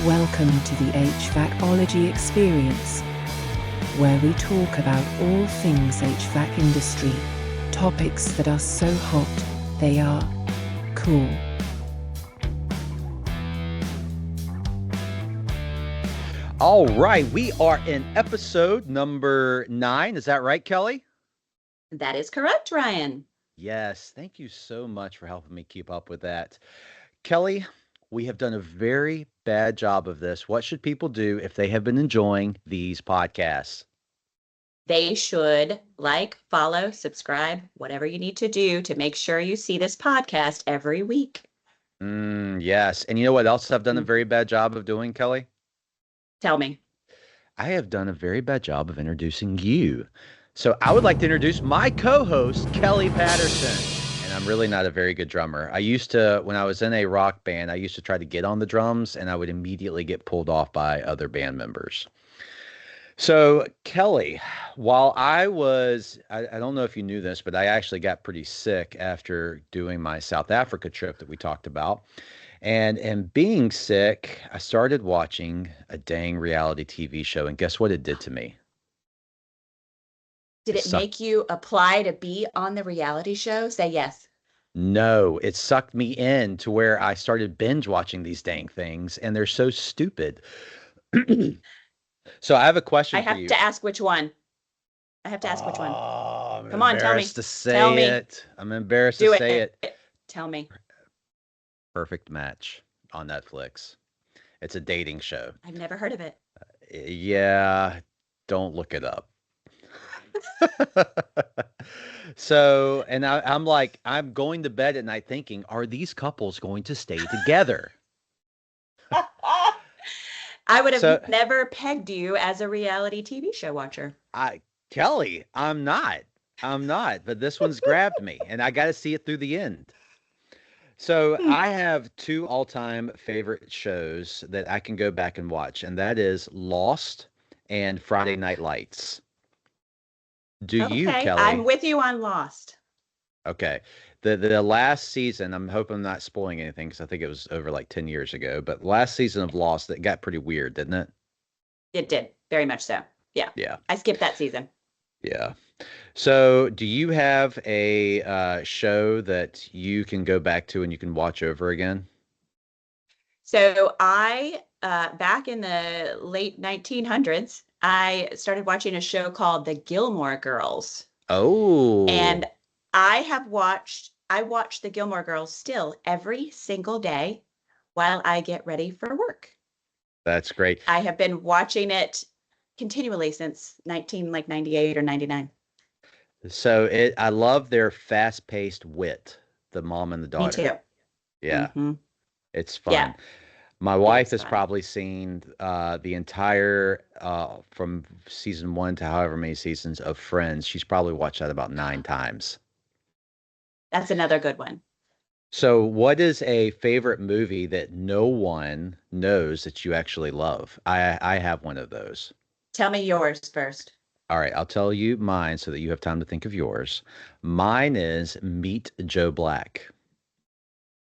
Welcome to the HVAC-OLOGY experience, where we talk about all things HVAC industry, topics that are so hot, they are cool. All right, we are in episode number 9. Is that right, Kelly? That is correct, Ryan. Yes, thank you so much for helping me keep up with that. Kelly, we have done a very bad job of this. What should people do if they have been enjoying these podcasts? They should like, follow, subscribe, whatever you need to do to make sure you see this podcast every week. Yes. And you know what else I've done a very bad job of doing, Kelly? Tell me. I have done a very bad job of introducing you. So I would like to introduce my co-host, Kelly Patterson. And I'm really not a very good drummer. I used to, when I was in a rock band, I used to try to get on the drums and I would immediately get pulled off by other band members. So Kelly, while I don't know if you knew this, but I actually got pretty sick after doing my South Africa trip that we talked about. And being sick, I started watching a dang reality TV show. And guess what it did to me? Did it make you apply to be on the reality show? Say yes. No, it sucked me in to where I started binge watching these dang things, and they're so stupid. So I have a question for you. I have to ask which one. I'm Come on, tell me. To say it. I'm embarrassed to say it. Tell me. Perfect Match on Netflix. It's a dating show. I've never heard of it. Yeah, don't look it up. So, and I'm like, I'm going to bed at night thinking, are these couples going to stay together? I would have never pegged you as a reality TV show watcher. Kelly, I'm not, but this one's grabbed me and I got to see it through the end. So I have 2 all-time favorite shows that I can go back and watch, and that is Lost and Friday Night Lights. Do you, Kelly? I'm with you on Lost. Okay. The last season, I'm hoping I'm not spoiling anything because I think it was over like 10 years ago, but last season of Lost, it got pretty weird, didn't it? It did. Very much so. Yeah. Yeah. I skipped that season. Yeah. So do you have a show that you can go back to and you can watch over again? So I, back in the late 1900s, I started watching a show called The Gilmore Girls. Oh. And I watch The Gilmore Girls still every single day while I get ready for work. That's great. I have been watching it continually since 1998 or 99. So I love their fast-paced wit, the mom and the daughter. Me too. Yeah. Mm-hmm. It's fun. Yeah. My wife has probably seen the entire from season 1 to however many seasons of Friends. She's probably watched that about 9 times. That's another good one. So what is a favorite movie that no one knows that you actually love? I have one of those. Tell me yours first. All right, I'll tell you mine so that you have time to think of yours. Mine is Meet Joe Black.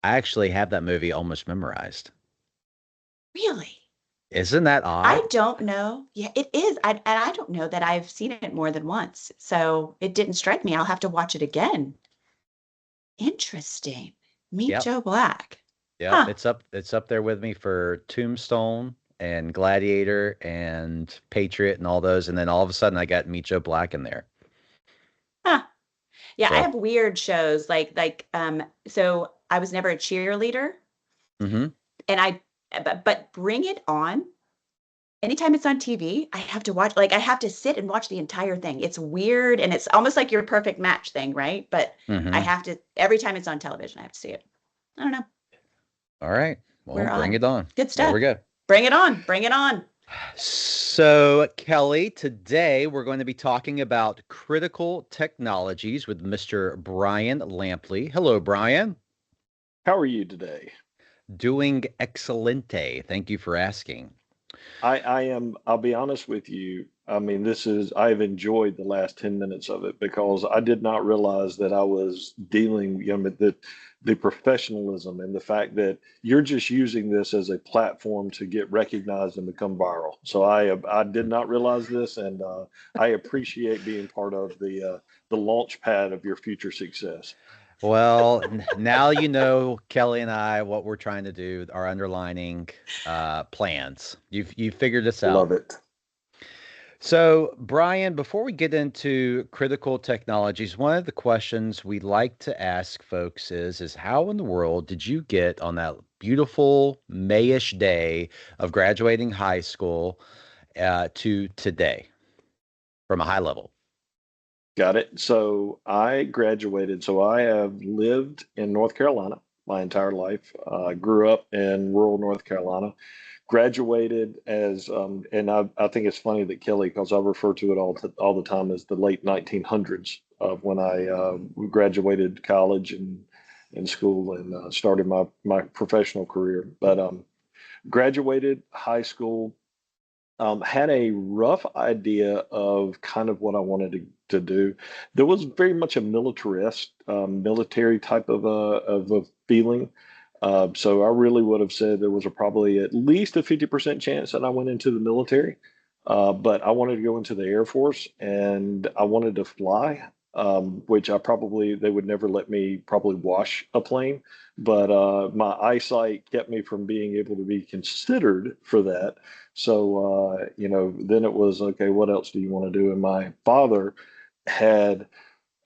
I actually have that movie almost memorized. Really? Isn't that odd? I don't know. Yeah, it is. And I don't know that I've seen it more than once. So it didn't strike me. I'll have to watch it again. Interesting. Meet Joe Black. Yeah, it's up there with me for Tombstone and Gladiator and Patriot and all those. And then all of a sudden I got Meet Joe Black in there. Huh. Yeah, so I have weird shows so I was never a cheerleader. Mm-hmm. And but Bring It On, anytime it's on TV, I have to watch, I have to sit and watch the entire thing. It's weird, and it's almost like your Perfect Match thing, right? But I have to, every time it's on television, I have to see it. I don't know. All right. Well, bring it on. Good stuff. There we go. Bring it on. Bring it on. So, Kelly, today we're going to be talking about critical technologies with Mr. Brian Lampley. Hello, Brian. How are you today? Doing excelente. Thank you for asking. I am, I'll be honest with you. I mean, I've enjoyed the last 10 minutes of it because I did not realize that I was dealing, the professionalism and the fact that you're just using this as a platform to get recognized and become viral. So I did not realize this, and I appreciate being part of the launch pad of your future success. Well, now you know, Kelly and I, what we're trying to do, our underlining plans. You figured this out. Love it. So, Brian, before we get into critical technologies, one of the questions we like to ask folks is how in the world did you get on that beautiful Mayish day of graduating high school to today from a high level? Got it. So I graduated. So I have lived in North Carolina my entire life. I grew up in rural North Carolina. Graduated as, and I think it's funny that Kelly, because I refer to it all the time as the late 1900s of when I graduated college and school and started my professional career. But graduated high school, had a rough idea of kind of what I wanted to do. There was very much a militarist, military type of a feeling. So I really would have said there was probably at least a 50% chance that I went into the military. But I wanted to go into the Air Force and I wanted to fly, which they would never let me probably wash a plane. But my eyesight kept me from being able to be considered for that. So, then it was, okay, what else do you want to do? And my father had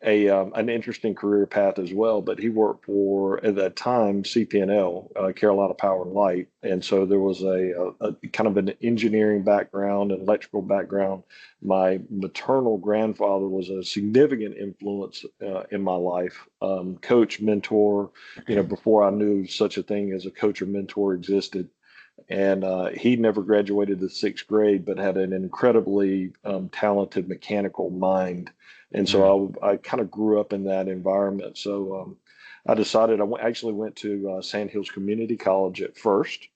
an interesting career path as well, but he worked for, at that time, CP&L, Carolina Power and Light. And so there was a kind of an engineering background, an electrical background. My maternal grandfather was a significant influence in my life, coach, mentor, before I knew such a thing as a coach or mentor existed. And he never graduated the sixth grade, but had an incredibly talented mechanical mind. And so I kind of grew up in that environment. So I decided actually went to Sand Hills Community College at first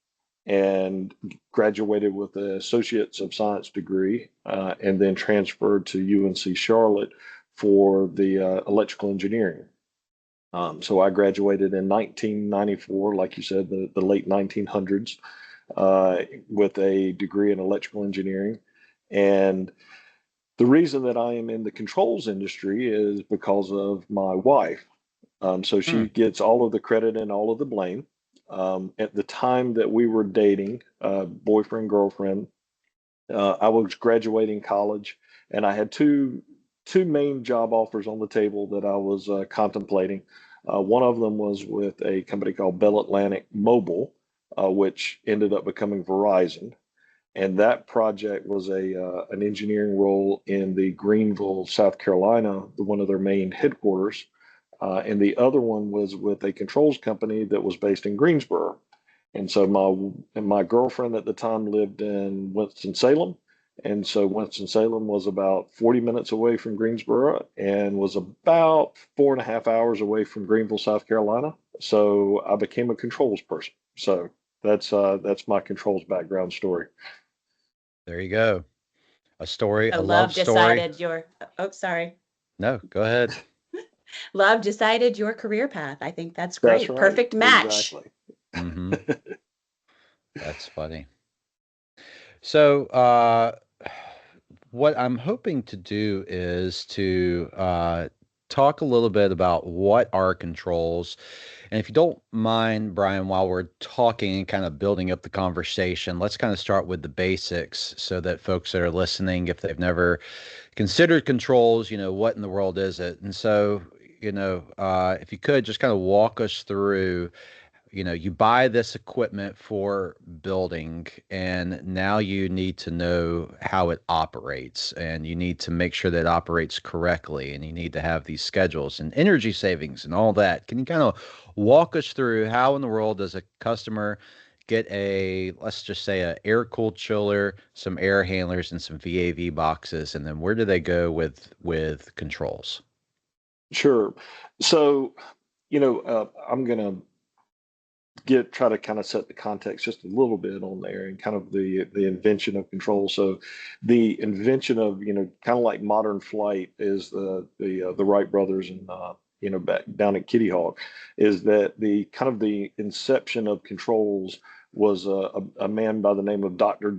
and graduated with an Associates of Science degree and then transferred to UNC Charlotte for the electrical engineering. So I graduated in 1994, like you said, the late 1900s, with a degree in electrical engineering. And the reason that I am in the controls industry is because of my wife. So she gets all of the credit and all of the blame. At the time that we were dating, boyfriend, girlfriend, I was graduating college and I had two main job offers on the table that I was contemplating. One of them was with a company called Bell Atlantic Mobile, which ended up becoming Verizon. And that project was an engineering role in the Greenville, South Carolina, one of their main headquarters. And the other one was with a controls company that was based in Greensboro. And so my girlfriend at the time lived in Winston-Salem. And so Winston-Salem was about 40 minutes away from Greensboro and was about 4.5 hours away from Greenville, South Carolina. So I became a controls person. So that's my controls background story. There you go. A story, So a love story. Sorry. No, go ahead. Love decided your career path. I think that's great. That's right. Perfect match. Exactly. Mm-hmm. That's funny. So, what I'm hoping to do is to talk a little bit about what are controls. And if you don't mind, Brian, while we're talking and kind of building up the conversation, let's kind of start with the basics so that folks that are listening, if they've never considered controls, what in the world is it? And so, if you could just kind of walk us through, you buy this equipment for building and now you need to know how it operates and you need to make sure that it operates correctly and you need to have these schedules and energy savings and all that. Can you kind of walk us through how in the world does a customer get let's just say a air-cooled chiller, some air handlers and some VAV boxes, and then where do they go with controls? Sure. So, I'm going to try to kind of set the context just a little bit on there and kind of the invention of control. So the invention of, kind of like modern flight is the Wright brothers and, back down at Kitty Hawk, is that the kind of the inception of controls was a man by the name of Dr.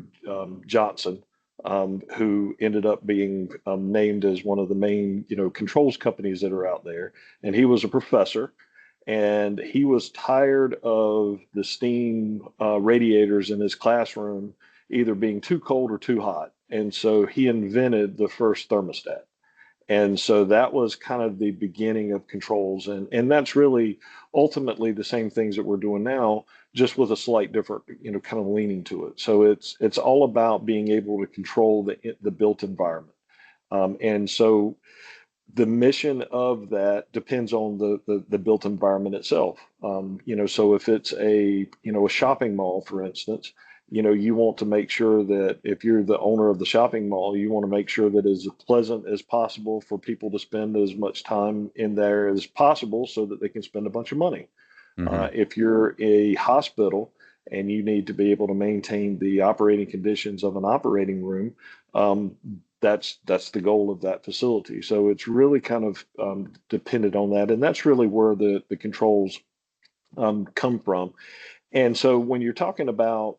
Johnson, who ended up being named as one of the main, controls companies that are out there. And he was a professor, and he was tired of the steam radiators in his classroom either being too cold or too hot. And so he invented the first thermostat. And so that was kind of the beginning of controls. And that's really ultimately the same things that we're doing now, just with a slight different, kind of leaning to it. So it's all about being able to control the built environment. And so the mission of that depends on the built environment itself. So if it's a shopping mall, for instance, you want to make sure that if you're the owner of the shopping mall, you want to make sure that it's as pleasant as possible for people to spend as much time in there as possible so that they can spend a bunch of money. If you're a hospital and you need to be able to maintain the operating conditions of an operating room, that's the goal of that facility. So it's really kind of dependent on that. And that's really where the controls come from. And so when you're talking about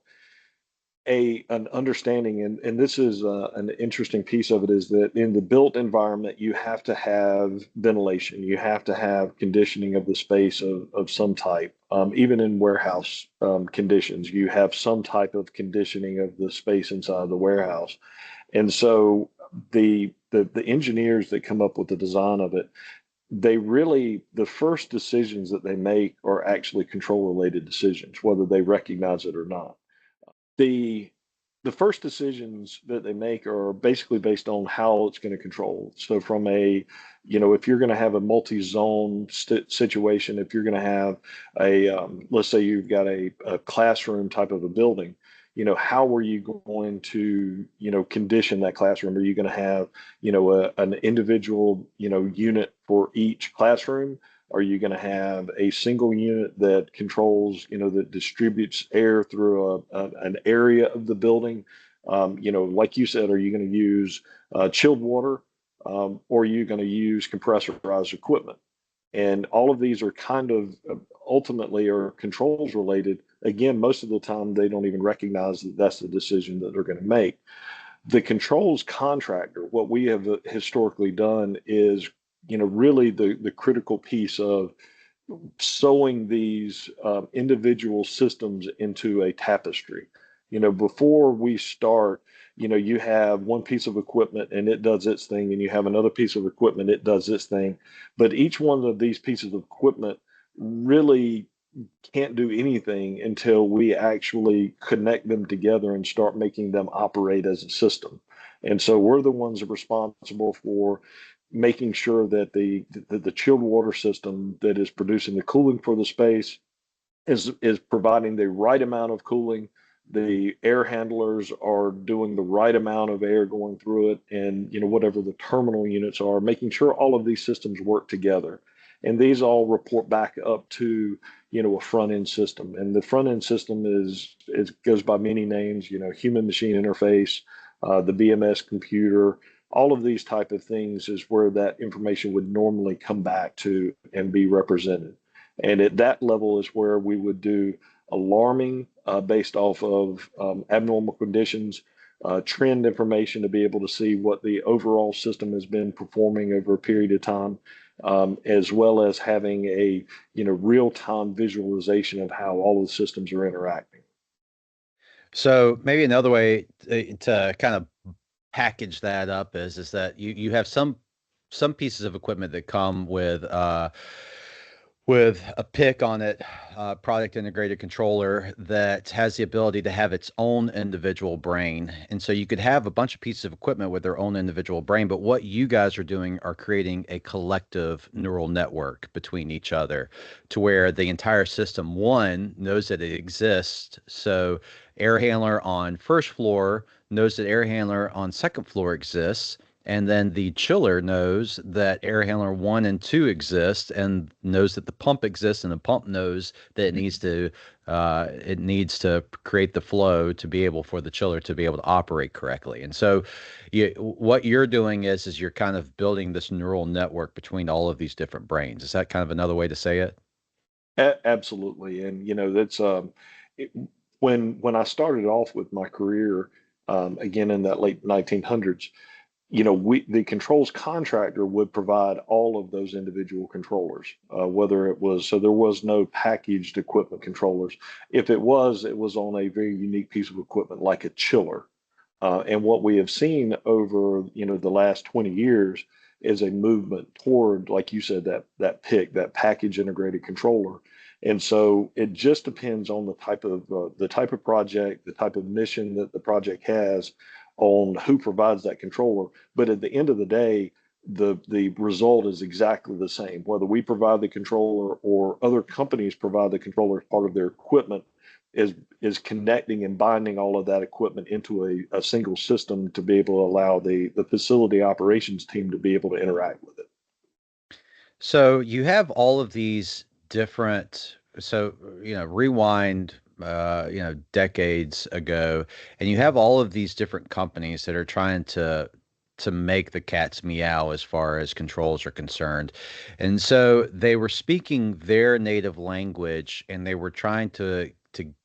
an understanding, and this is an interesting piece of it, is that in the built environment, you have to have ventilation, you have to have conditioning of the space of some type. Even in warehouse conditions, you have some type of conditioning of the space inside the warehouse. And so the engineers that come up with the design of it, the first decisions that they make are actually control related decisions, whether they recognize it or not. The first decisions that they make are basically based on how it's going to control. So from if you're going to have a multi-zone situation, if you're going to have let's say you've got a classroom type of a building, how are you going to, condition that classroom? Are you going to have, an individual, unit for each classroom? Are you going to have a single unit that controls, that distributes air through an area of the building? Like you said, are you going to use chilled water, or are you going to use compressorized equipment? And all of these are kind of ultimately are controls related. Again, most of the time they don't even recognize that that's the decision that they're going to make. The controls contractor, what we have historically done is, really the critical piece of sewing these individual systems into a tapestry. Before we start, you have one piece of equipment and it does its thing, and you have another piece of equipment, it does its thing. But each one of these pieces of equipment really can't do anything until we actually connect them together and start making them operate as a system. And so we're the ones that are responsible for making sure that the chilled water system that is producing the cooling for the space is providing the right amount of cooling. The air handlers are doing the right amount of air going through it, and whatever the terminal units are, making sure all of these systems work together. And these all report back up to a front end system. And the front end system goes by many names, human machine interface, the BMS computer. All of these type of things is where that information would normally come back to and be represented. And at that level is where we would do alarming based off of abnormal conditions, trend information to be able to see what the overall system has been performing over a period of time, as well as having a real-time visualization of how all of the systems are interacting. So maybe another way to kind of package that up is that you have some pieces of equipment that come with a PIC on it, product integrated controller, that has the ability to have its own individual brain. And so you could have a bunch of pieces of equipment with their own individual brain, but what you guys are doing are creating a collective neural network between each other to where the entire system, one, knows that it exists. So air handler on first floor knows that air handler on second floor exists, And then the chiller knows that air handler 1 and 2 exist, and knows that the pump exists, and the pump knows that it needs to create the flow to be able for the chiller to be able to operate correctly. And so, what you're doing is you're kind of building this neural network between all of these different brains. Is that kind of another way to say it? Absolutely. And that's it, when I started off with my career, again in that late 1900s, the controls contractor would provide all of those individual controllers, whether it was, so there was no packaged equipment controllers. If it was on a very unique piece of equipment like a chiller. And what we have seen over, the last 20 years is a movement toward, like you said, that PIC, that package integrated controller. And so it just depends on the type of project, the type of mission that the project has, on who provides that controller. But at the end of the day, the result is exactly the same. Whether we provide the controller or other companies provide the controller as part of their equipment, is connecting and binding all of that equipment into a single system to be able to allow the facility operations team to be able to interact with it. So you have all of these different, so, rewind, decades ago, and you have all of these different companies that are trying to make the cat's meow as far as controls are concerned. And so they were speaking their native language, and they were trying to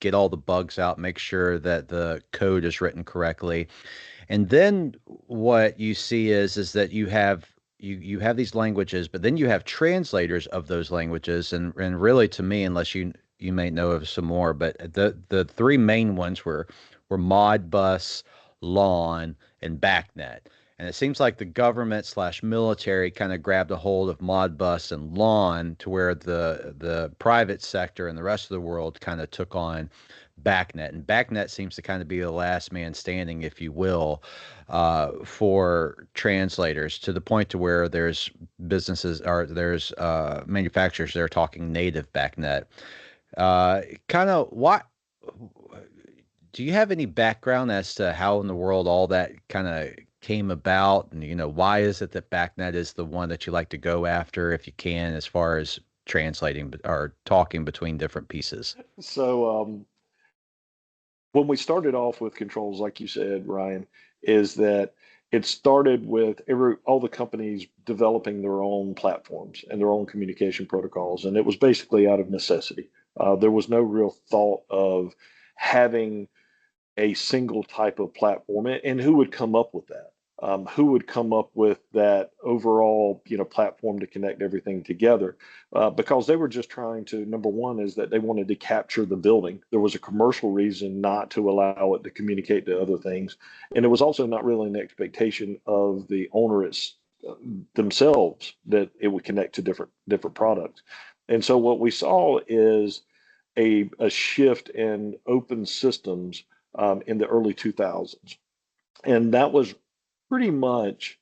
get all the bugs out, make sure that the code is written correctly. And then what you see is that you have these languages, but then you have translators of those languages, and really, to me, unless you may know of some more, but the three main ones were Modbus, LAN, and BACnet. And it seems like the government slash military kind of grabbed a hold of Modbus and LAN, to where the private sector and the rest of the world kind of took on BACnet. And BACnet seems to kind of be the last man standing, if you will, for translators, to the point to where there's manufacturers that are talking native BACnet. Kind of what Do you have any background as to how in the world all that kind of came about? And, why is it that BACnet is the one that you like to go after, if you can, as far as translating or talking between different pieces? So when we started off with controls, like you said, Ryan, is that it started with all the companies developing their own platforms and their own communication protocols, and it was basically out of necessity. There was no real thought of having a single type of platform, and who would come up with that? Who would come up with that overall, platform to connect everything together? Because they were just trying to, number one, is that they wanted to capture the building. There was a commercial reason not to allow it to communicate to other things, and it was also not really an expectation of the owners themselves that it would connect to different products. And so what we saw is a shift in open systems in the early 2000s. And that was pretty much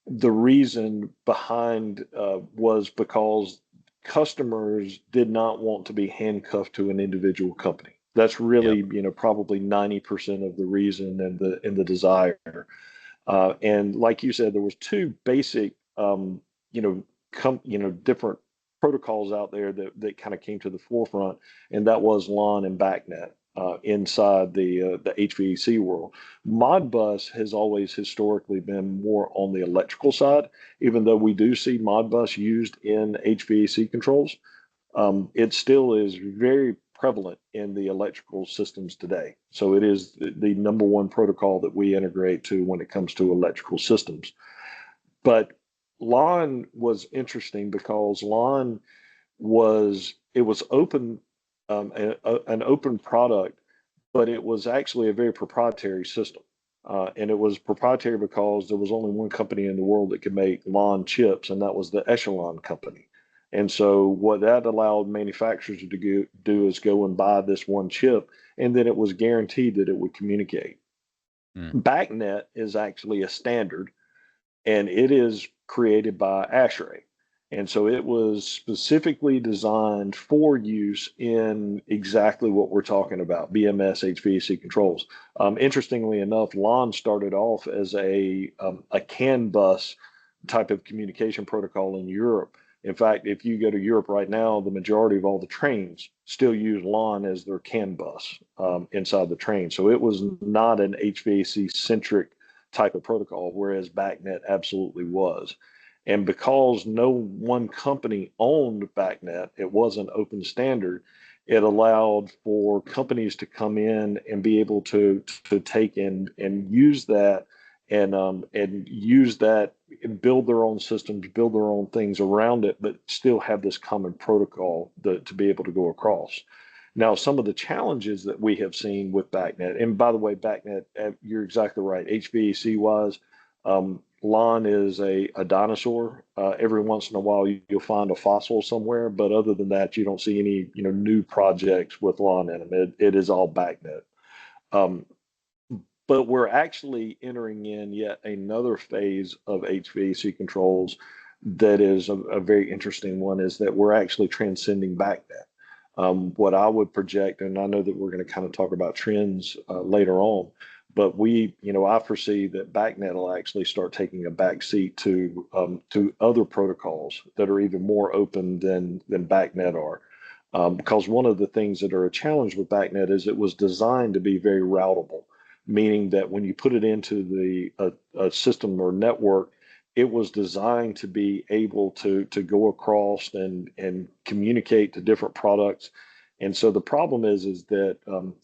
the reason behind, was because customers did not want to be handcuffed to an individual company. That's really, Yep. probably 90% of the reason and the desire. And like you said, there was two basic, different protocols out there that kind of came to the forefront, and that was LAN and BACnet inside the HVAC world. Modbus has always historically been more on the electrical side, even though we do see Modbus used in HVAC controls. It still is very prevalent in the electrical systems today. So it is the number one protocol that we integrate to when it comes to electrical systems. But LAN was interesting because LAN it was open, an open product, but it was actually a very proprietary system. And it was proprietary because there was only one company in the world that could make LAN chips, and that was the Echelon company. And so what that allowed manufacturers to do is go and buy this one chip, and then it was guaranteed that it would communicate. Mm. BACnet is actually a standard, and it is created by ASHRAE. And so it was specifically designed for use in exactly what we're talking about, BMS HVAC controls. Interestingly enough, LAN started off as a CAN bus type of communication protocol in Europe. In fact, if you go to Europe right now, the majority of all the trains still use LAN as their CAN bus inside the train. So it was not an HVAC centric type of protocol, whereas BACnet absolutely was. And because no one company owned BACnet, it was an open standard. It allowed for companies to come in and be able to take in and use that and use that and build their own systems, build their own things around it, but still have this common protocol to be able to go across. Now, some of the challenges that we have seen with BACnet, and by the way, BACnet, you're exactly right. HVAC wise, LAN is a dinosaur. Every once in a while, you'll find a fossil somewhere, but other than that, you don't see any new projects with LAN in them. It is all BACnet. Um, but we're actually entering in yet another phase of HVAC controls that is a very interesting one, is that we're actually transcending BACnet. What I would project, and I know that we're going to kind of talk about trends later on, but I foresee that BACnet will actually start taking a back seat to other protocols that are even more open than BACnet are. Because one of the things that are a challenge with BACnet is it was designed to be very routable, meaning that when you put it into a system or network, it was designed to be able to go across and communicate to different products. And so the problem is that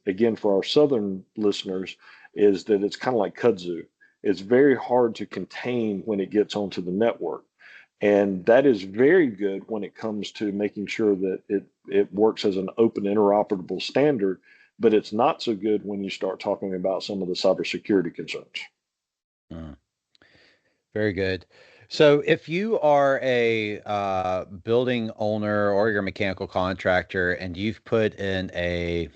again, for our southern listeners, is that it's kind of like kudzu. It's very hard to contain when it gets onto the network. And that is very good when it comes to making sure that it works as an open interoperable standard, but it's not so good when you start talking about some of the cybersecurity concerns. Mm. Very good. So if you are a building owner or you're a mechanical contractor and you've put in a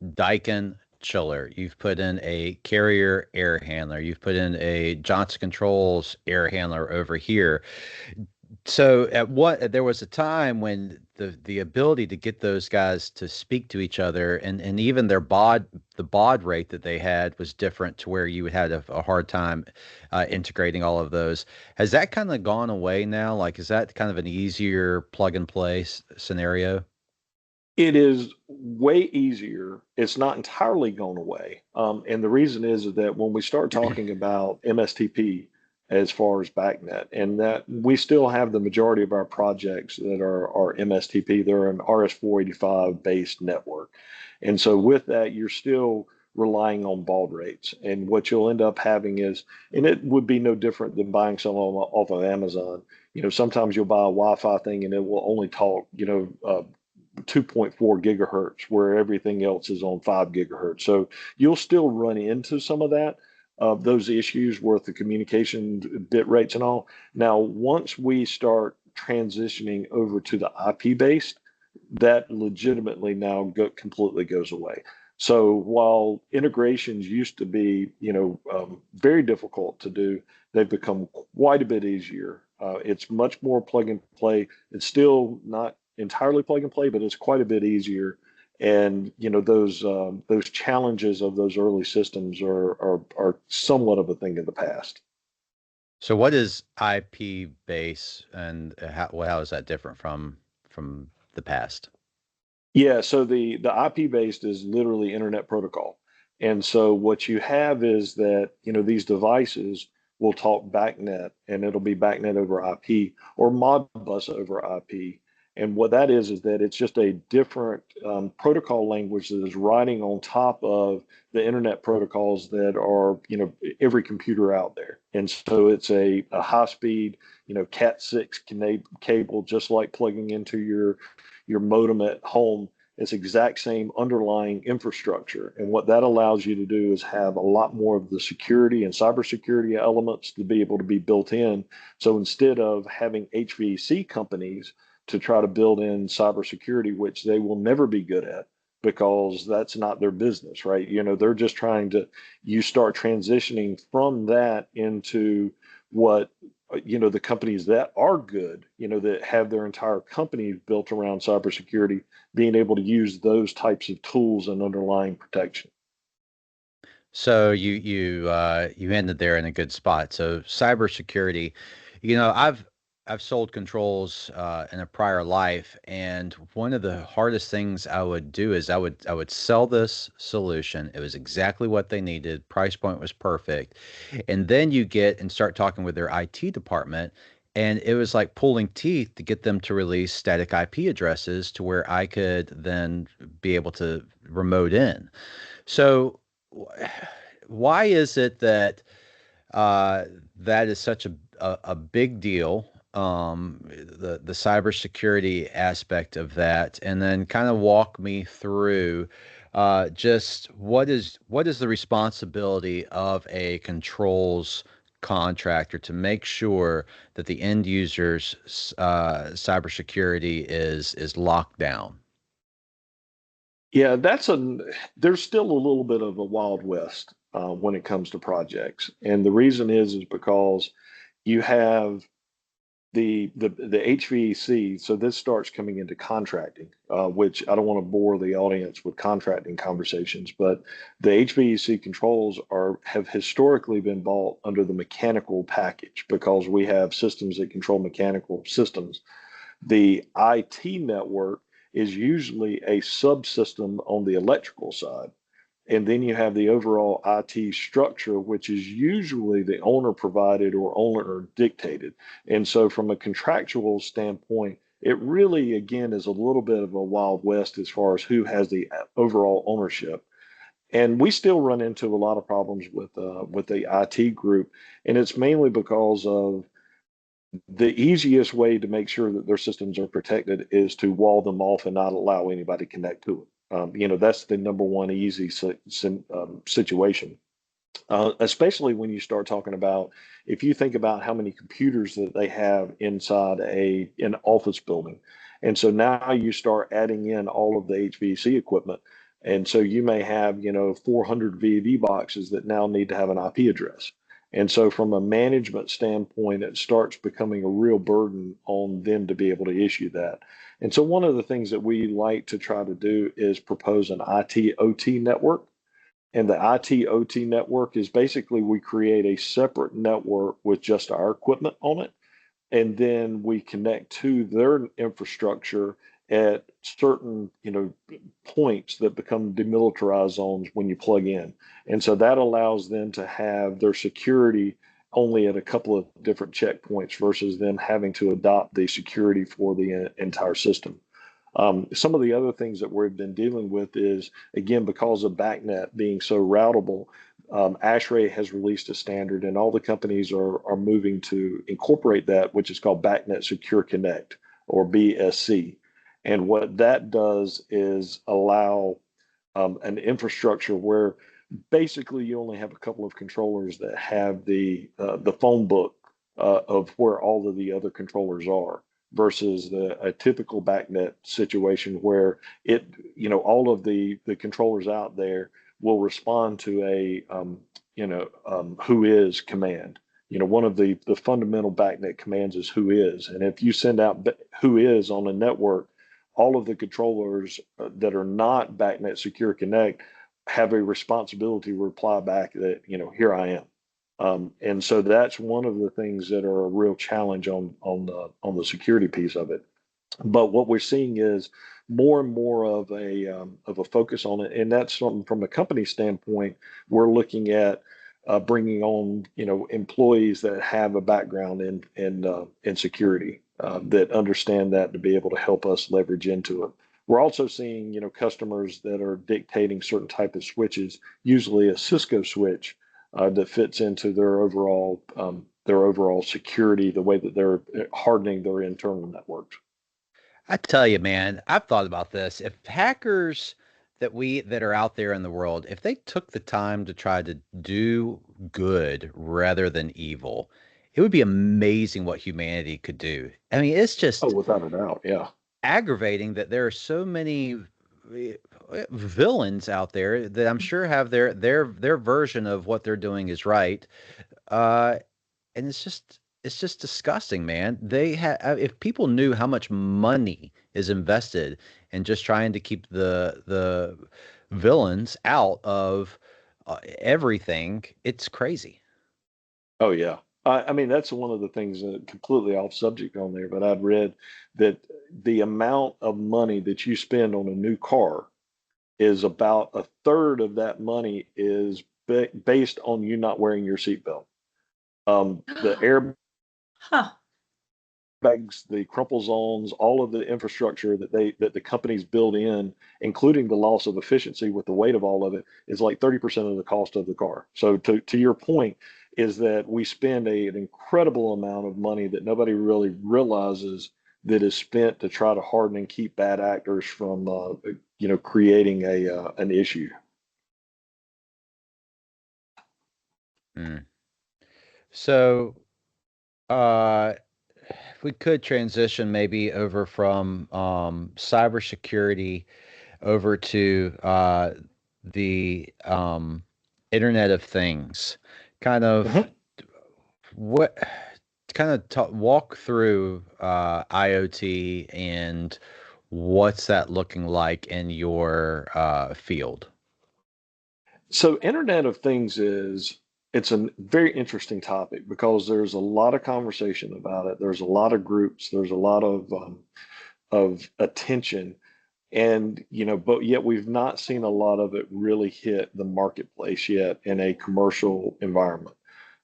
Daikin chiller, you've put in a Carrier air handler, you've put in a Johnson Controls air handler over here. So there was a time when the ability to get those guys to speak to each other and even the baud rate that they had was different, to where you would have a hard time integrating all of those. Has that kind of gone away now? Like, is that kind of an easier plug and play scenario? It is way easier. It's not entirely gone away. And the reason is that when we start talking about MSTP as far as BACnet, and that we still have the majority of our projects that are MSTP, they're an RS-485 based network. And so with that, you're still relying on baud rates. And what you'll end up having is, and it would be no different than buying something off of Amazon. Sometimes you'll buy a Wi-Fi thing and it will only talk, 2.4 gigahertz, where everything else is on 5 gigahertz. So you'll still run into some of that, those issues with the communication bit rates and all. Now, once we start transitioning over to the IP based, that legitimately now completely goes away. So while integrations used to be, very difficult to do, they've become quite a bit easier. It's much more plug and play. It's still not entirely plug and play, but it's quite a bit easier. And those challenges of those early systems are somewhat of a thing of the past. So what is IP base, and how is that different from the past? Yeah, so the IP based is literally internet protocol. And so what you have is that, these devices will talk BACnet, and it'll be BACnet over IP or Modbus over IP. And what that is that it's just a different protocol language that is riding on top of the internet protocols that are, every computer out there. And so it's a high speed, Cat6 cable, just like plugging into your modem at home. It's exact same underlying infrastructure. And what that allows you to do is have a lot more of the security and cybersecurity elements to be able to be built in. So instead of having HVAC companies to try to build in cybersecurity, which they will never be good at because that's not their business, right? They're just you start transitioning from that into what the companies that are good, that have their entire company built around cybersecurity, being able to use those types of tools and underlying protection. So you ended there in a good spot. So cybersecurity, I've sold controls in a prior life, and one of the hardest things I would do is I would sell this solution. It was exactly what they needed. Price point was perfect, and then you get and start talking with their IT department, and it was like pulling teeth to get them to release static IP addresses to where I could then be able to remote in. So, why is it that uh, that is such a big deal? The cybersecurity aspect of that, and then kind of walk me through just what is the responsibility of a controls contractor to make sure that the end user's cybersecurity is locked down. Yeah, there's still a little bit of a wild west when it comes to projects, and the reason is because you have the HVAC. So this starts coming into contracting, which I don't want to bore the audience with contracting conversations, but the HVAC controls have historically been bought under the mechanical package because we have systems that control mechanical systems. The IT network is usually a subsystem on the electrical side. And then you have the overall IT structure, which is usually the owner provided or owner dictated. And so, from a contractual standpoint, it really, again, is a little bit of a wild west as far as who has the overall ownership. And we still run into a lot of problems with the IT group, and it's mainly because of the easiest way to make sure that their systems are protected is to wall them off and not allow anybody to connect to it. That's the number one easy situation, especially when you start talking about if you think about how many computers that they have inside an office building. And so now you start adding in all of the HVAC equipment. And so you may have, 400 VAV boxes that now need to have an IP address. And so, from a management standpoint, it starts becoming a real burden on them to be able to issue that. And so, one of the things that we like to try to do is propose an IT OT network. And the IT OT network is basically we create a separate network with just our equipment on it, and then we connect to their infrastructure at certain points that become demilitarized zones when you plug in. And so that allows them to have their security only at a couple of different checkpoints versus them having to adopt the security for the entire system. Some of the other things that we've been dealing with is, again, because of BACnet being so routable, ASHRAE has released a standard, and all the companies are moving to incorporate that, which is called BACnet Secure Connect, or BSC. And what that does is allow an infrastructure where basically you only have a couple of controllers that have the phone book of where all of the other controllers are versus a typical BACnet situation where all of the controllers out there will respond to a who is command. One of the fundamental BACnet commands is who is, and if you send out who is on a network, all of the controllers that are not BACnet Secure Connect have a responsibility to reply back that here I am. And so that's one of the things that are a real challenge on the security piece of it. But what we're seeing is more and more of a focus on it, and that's something from a company standpoint. We're looking at bringing on employees that have a background in security that understand that to be able to help us leverage into it. We're also seeing customers that are dictating certain type of switches, usually a Cisco switch that fits into their overall security, the way that they're hardening their internal networks. I tell you, man, I've thought about this. If hackers that are out there in the world, if they took the time to try to do good rather than evil, it would be amazing what humanity could do. I mean, it's Oh, just without a doubt, yeah. aggravating that there are so many villains out there that I'm sure have their version of what they're doing is right. Uh, and it's just disgusting, man. They have, if people knew how much money is invested in just trying to keep the villains out of everything, it's crazy. Oh yeah. I mean, that's one of the things that completely off subject on there, but I'd read that the amount of money that you spend on a new car is about a third of that money is based on you not wearing your seatbelt. The Huh. airbags, the crumple zones, all of the infrastructure that the companies build in, including the loss of efficiency with the weight of all of it, is like 30% of the cost of the car. So to your point, is that we spend an incredible amount of money that nobody really realizes that is spent to try to harden and keep bad actors from creating an issue. Mm. So, uh, if we could transition maybe over from cybersecurity over to the Internet of Things, kind of Mhm. what kind of walk through IoT and what's that looking like in your field? So Internet of Things it's a very interesting topic because there's a lot of conversation about it. There's a lot of groups. There's a lot of attention, and but yet we've not seen a lot of it really hit the marketplace yet in a commercial environment.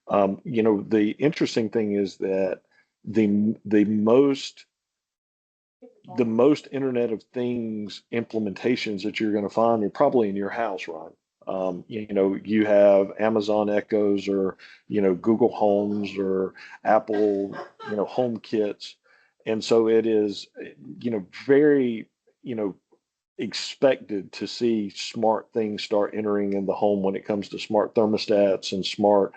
The interesting thing is that the most Internet of Things implementations that you're going to find are probably in your house, Ron. You have Amazon Echoes or Google Homes or Apple Home Kits, and so it is very expected to see smart things start entering in the home when it comes to smart thermostats and smart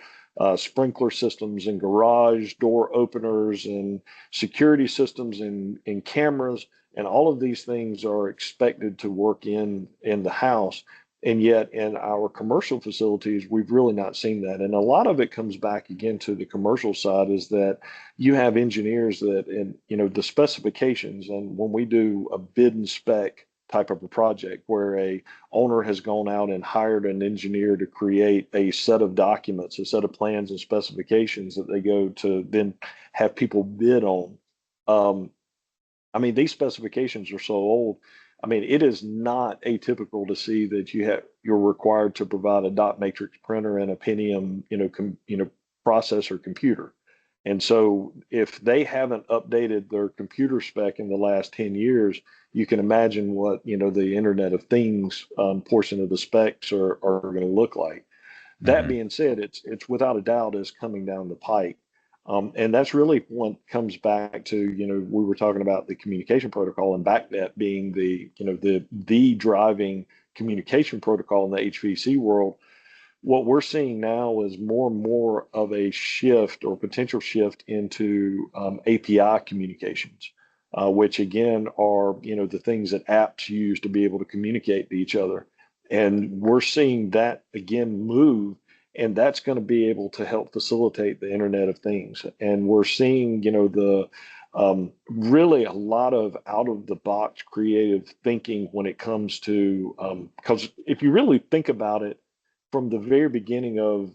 sprinkler systems and garage door openers and security systems and cameras, and all of these things are expected to work in the house. And yet in our commercial facilities, we've really not seen that. And a lot of it comes back again to the commercial side, is that you have engineers that, in the specifications, and when we do a bid and spec type of a project where a owner has gone out and hired an engineer to create a set of documents, a set of plans and specifications that they go to then have people bid on. Um, I mean, these specifications are so old. I mean, it is not atypical to see that you're required to provide a dot matrix printer and a Pentium, processor computer. And so if they haven't updated their computer spec in the last 10 years, you can imagine what, the Internet of Things portion of the specs are going to look like. That Hmm. being said, it's without a doubt is coming down the pike. And that's really what comes back to, we were talking about the communication protocol, and BACnet being the driving communication protocol in the HVAC world. What we're seeing now is more and more of a shift or potential shift into API communications, which again are the things that apps use to be able to communicate to each other. And we're seeing that again move, and that's going to be able to help facilitate the Internet of Things. And we're seeing the really a lot of out of the box creative thinking when it comes to because if you really think about it, from the very beginning of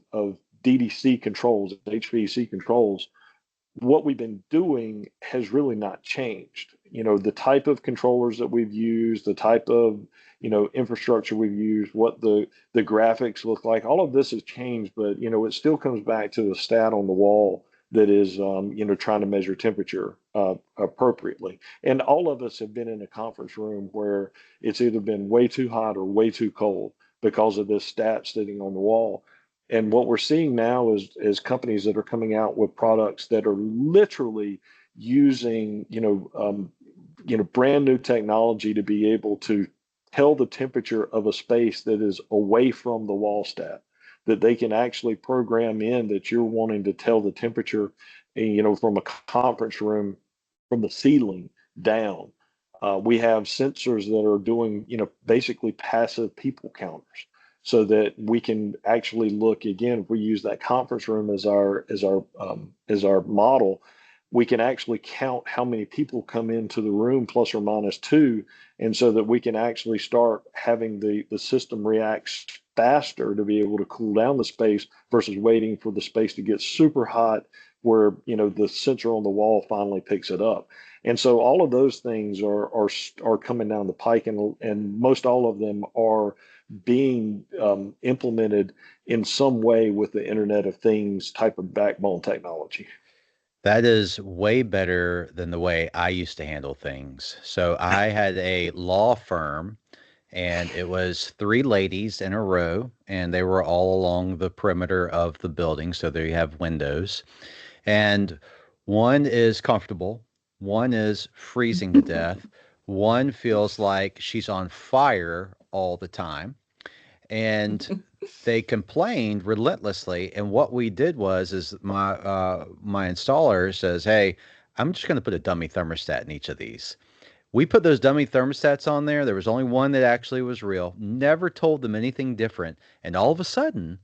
DDC controls, HVAC controls, what we've been doing has really not changed. The type of controllers that we've used, the type of infrastructure we've used, what the graphics look like, all of this has changed, but it still comes back to the stat on the wall that is trying to measure temperature appropriately. And all of us have been in a conference room where it's either been way too hot or way too cold because of this stat sitting on the wall. And what we're seeing now is companies that are coming out with products that are literally using, brand new technology to be able to tell the temperature of a space that is away from the wall stat, that they can actually program in that you're wanting to tell the temperature, from a conference room, from the ceiling down. We have sensors that are doing, basically passive people counters. so that we can actually look again. If we use that conference room as our model, we can actually count how many people come into the room plus or minus two, and so that we can actually start having the system reacts faster to be able to cool down the space versus waiting for the space to get super hot where the sensor on the wall finally picks it up. And so all of those things are coming down the pike, and most all of them are being implemented in some way with the Internet of Things type of backbone technology. That is way better than the way I used to handle things. So I had a law firm, and it was three ladies in a row, and they were all along the perimeter of the building. So there you have windows. And one is comfortable, one is freezing to death, one feels like she's on fire all the time. And they complained relentlessly. And what we did is my installer says, "Hey, I'm just going to put a dummy thermostat in each of these." We put those dummy thermostats on there. There was only one that actually was real. Never told them anything different. And all of a sudden,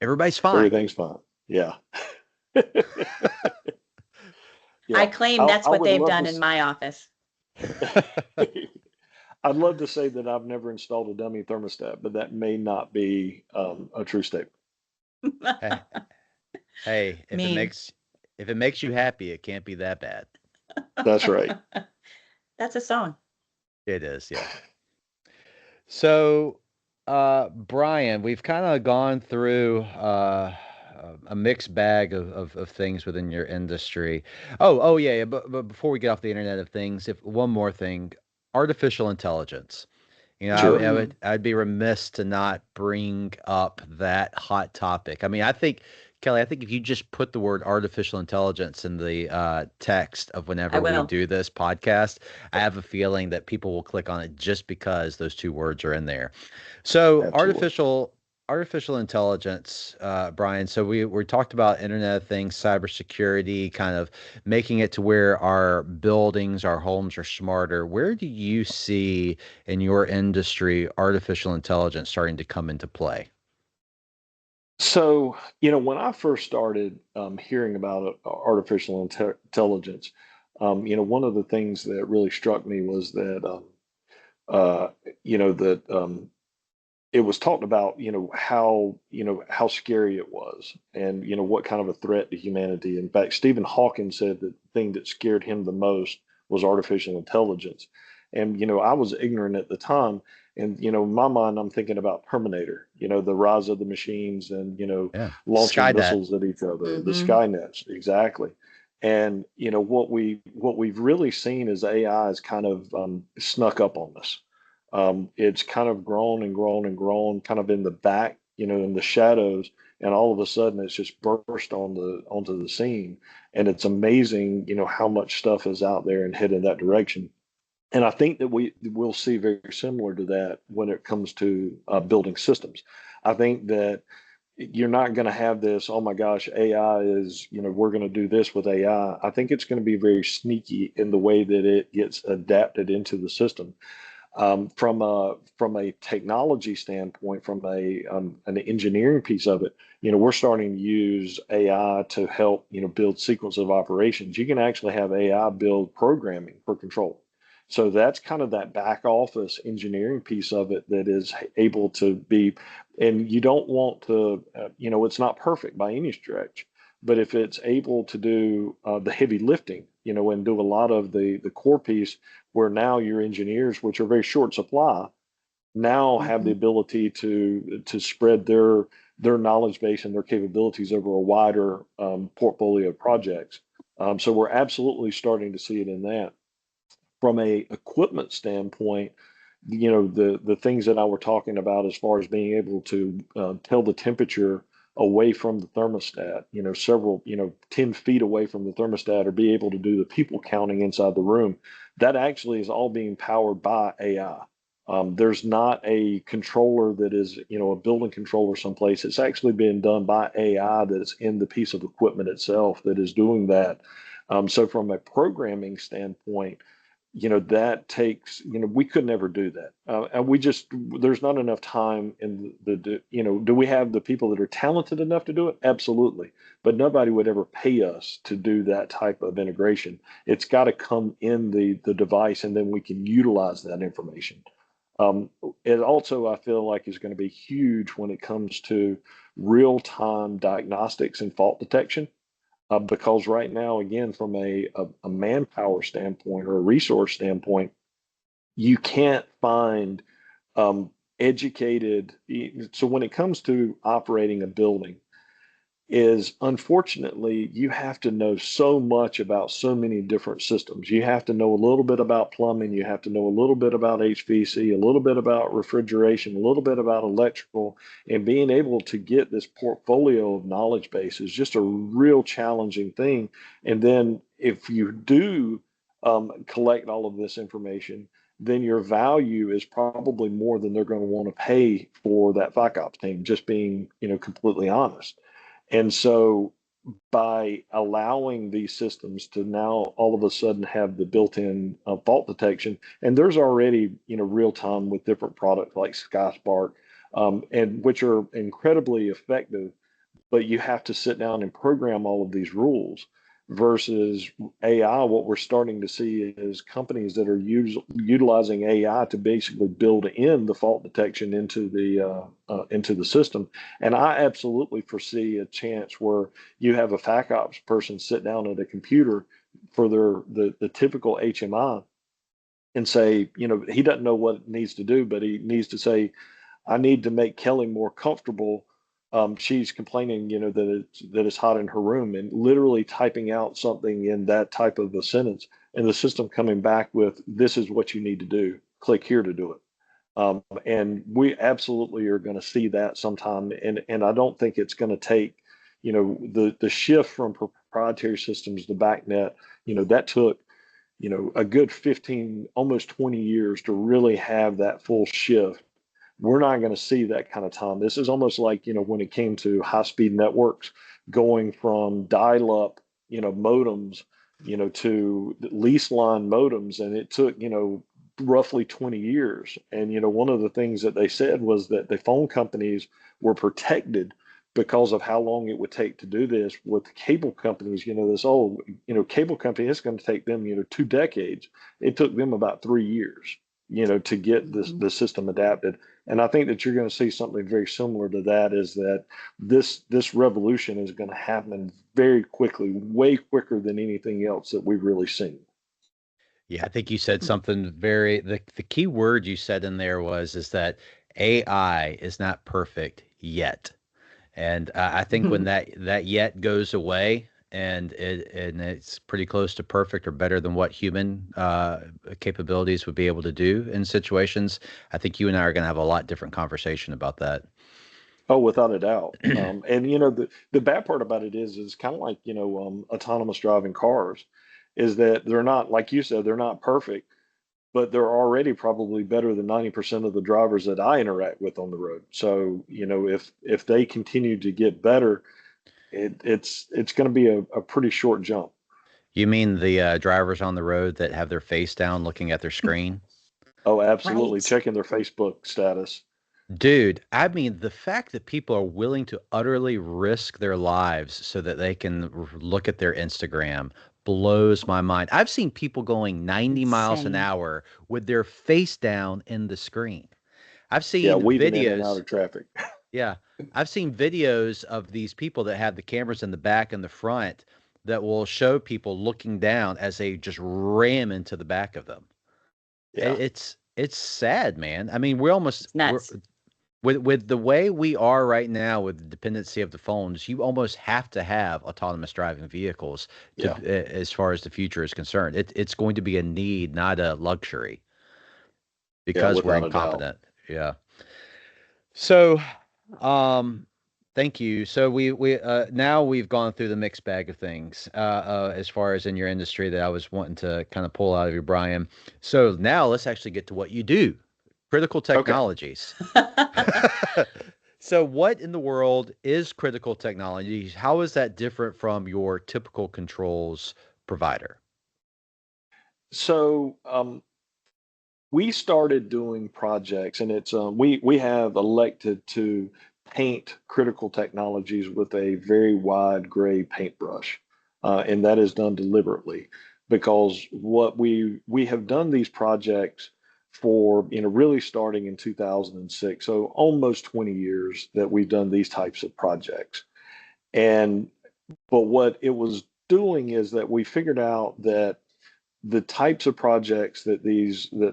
everybody's fine. Everything's fine. Yeah. I Yeah. claim that's I what would they've love done to in my office. I'd love to say that I've never installed a dummy thermostat, but that may not be a true statement. Hey, hey, Mean. if it makes you happy, it can't be that bad. That's right. That's a song. It is, yeah. So, Brian, we've kind of gone through a mixed bag of things within your industry. Oh yeah, yeah. But before we get off the Internet of Things, if one more thing, artificial intelligence. Sure. I'd be remiss to not bring up that hot topic. I mean, I think, Kelly, I think if you just put the word artificial intelligence in the text of I whenever we will. do this podcast, I have a feeling that people will click on it just because those two words are in there. So Absolutely. artificial intelligence, Brian. So we talked about Internet of Things, cybersecurity, kind of making it to where our buildings, our homes are smarter. Where do you see in your industry artificial intelligence starting to come into play? So, when I first started hearing about artificial intelligence, one of the things that really struck me was that, uh, that it was talked about, how scary it was, and what kind of a threat to humanity. In fact, Stephen Hawking said that the thing that scared him the most was artificial intelligence. And I was ignorant at the time, and in my mind, I'm thinking about Terminator, the rise of the machines, and Yeah, launching Skynet. missiles at each other, the Mm-hmm. Skynets, exactly. And what we've really seen is AI has kind of snuck up on us. It's kind of grown and grown and grown, kind of in the back, in the shadows, and all of a sudden it's just burst onto the scene, and it's amazing, how much stuff is out there and headed that direction. And I think that will see very similar to that when it comes to building systems. I think that you're not going to have this, oh my gosh, AI is, we're going to do this with AI. I think it's going to be very sneaky in the way that it gets adapted into the system. From a technology standpoint, from an engineering piece of it, we're starting to use AI to help build sequence of operations. You can actually have AI build programming for control. So that's kind of that back office engineering piece of it that is able to be, and you don't want to, it's not perfect by any stretch, but if it's able to do the heavy lifting, and do a lot of the core piece, where now your engineers, which are very short supply, now have the Mm-hmm. ability to spread their knowledge base and their capabilities over a wider portfolio of projects. So we're absolutely starting to see it in that. From a equipment standpoint, the things that I were talking about as far as being able to tell the temperature away from the thermostat, several, 10 feet away from the thermostat, or be able to do the people counting inside the room, that actually is all being powered by AI. There's not a controller that is, a building controller someplace. It's actually being done by AI that's in the piece of equipment itself that is doing that. So from a programming standpoint, that takes, we could never do that. And there's not enough time in do we have the people that are talented enough to do it? Absolutely. But nobody would ever pay us to do that type of integration. It's got to come in the device, and then we can utilize that information. It also, I feel like, is going to be huge when it comes to real-time diagnostics and fault detection. Because right now, again, from a manpower standpoint or a resource standpoint, you can't find educated. So when it comes to operating a building, is unfortunately you have to know so much about so many different systems. You have to know a little bit about plumbing, you have to know a little bit about HVAC, a little bit about refrigeration, a little bit about electrical, and being able to get this portfolio of knowledge base is just a real challenging thing. And then if you do collect all of this information, then your value is probably more than they're going to want to pay for that FICOPS team, just being, completely honest. And so by allowing these systems to now all of a sudden have the built-in fault detection, and there's already, real time with different products like SkySpark, and which are incredibly effective, but you have to sit down and program all of these rules versus AI. What we're starting to see is companies that are utilizing AI to basically build in the fault detection into the system. And I absolutely foresee a chance where you have a FACOps person sit down at a computer for the typical HMI and say, he doesn't know what it needs to do, but he needs to say, I need to make Kelly more comfortable. She's complaining, that it's hot in her room, and literally typing out something in that type of a sentence, and the system coming back with, "This is what you need to do. Click here to do it." And we absolutely are going to see that sometime, and I don't think it's going to take, the shift from proprietary systems to BACnet. That took, a good 15, almost 20 years to really have that full shift. We're not going to see that kind of time. This is almost like, when it came to high-speed networks, going from dial-up, modems, to lease line modems, and it took, roughly 20 years. And, one of the things that they said was that the phone companies were protected because of how long it would take to do this. With the cable companies, this old, cable company, it's going to take them, 2 decades. It took them about 3 years, to get the system adapted. And I think that you're going to see something very similar to that, is that this revolution is going to happen very quickly, way quicker than anything else that we've really seen. Yeah, I think you said something the key word you said in there is that AI is not perfect yet. And I think when that yet goes away, and it's pretty close to perfect or better than what human capabilities would be able to do in situations, I think you and I are going to have a lot different conversation about that. Oh, without a doubt. And the bad part about it is kind of like, autonomous driving cars, is that they're not, like you said, they're not perfect, but they're already probably better than 90% of the drivers that I interact with on the road. So, if they continue to get better, it's going to be a pretty short jump. You mean the drivers on the road that have their face down looking at their screen? Oh, absolutely. Right. Checking their Facebook status. Dude, I mean, the fact that people are willing to utterly risk their lives so that they can look at their Instagram blows my mind. I've seen people going 90 miles an Insane. hour with their face down in the screen. I've Yeah, seen weaving in and out videos. of traffic. Yeah, I've seen videos of these people that have the cameras in the back and the front that will show people looking down as they just ram into the back of them. Yeah. It's sad, man. I mean, It's nuts. with the way we are right now with the dependency of the phones, you almost have to have autonomous driving vehicles to Yeah. as far as the future is concerned. It's going to be a need, not a luxury, Yeah, because we're without a doubt. incompetent. Yeah. So, um, thank you. So we now we've gone through the mixed bag of things as far as in your industry that I was wanting to kind of pull out of you, Brian. So now let's actually get to what you do. Critical Okay. technologies. So what in the world is critical technologies? How is that different from your typical controls provider? So we started doing projects, and it's we have elected to paint critical technologies with a very wide gray paintbrush, and that is done deliberately because what we have done these projects for, really starting in 2006, so almost 20 years that we've done these types of projects. And but what it was doing is that we figured out that the types of projects that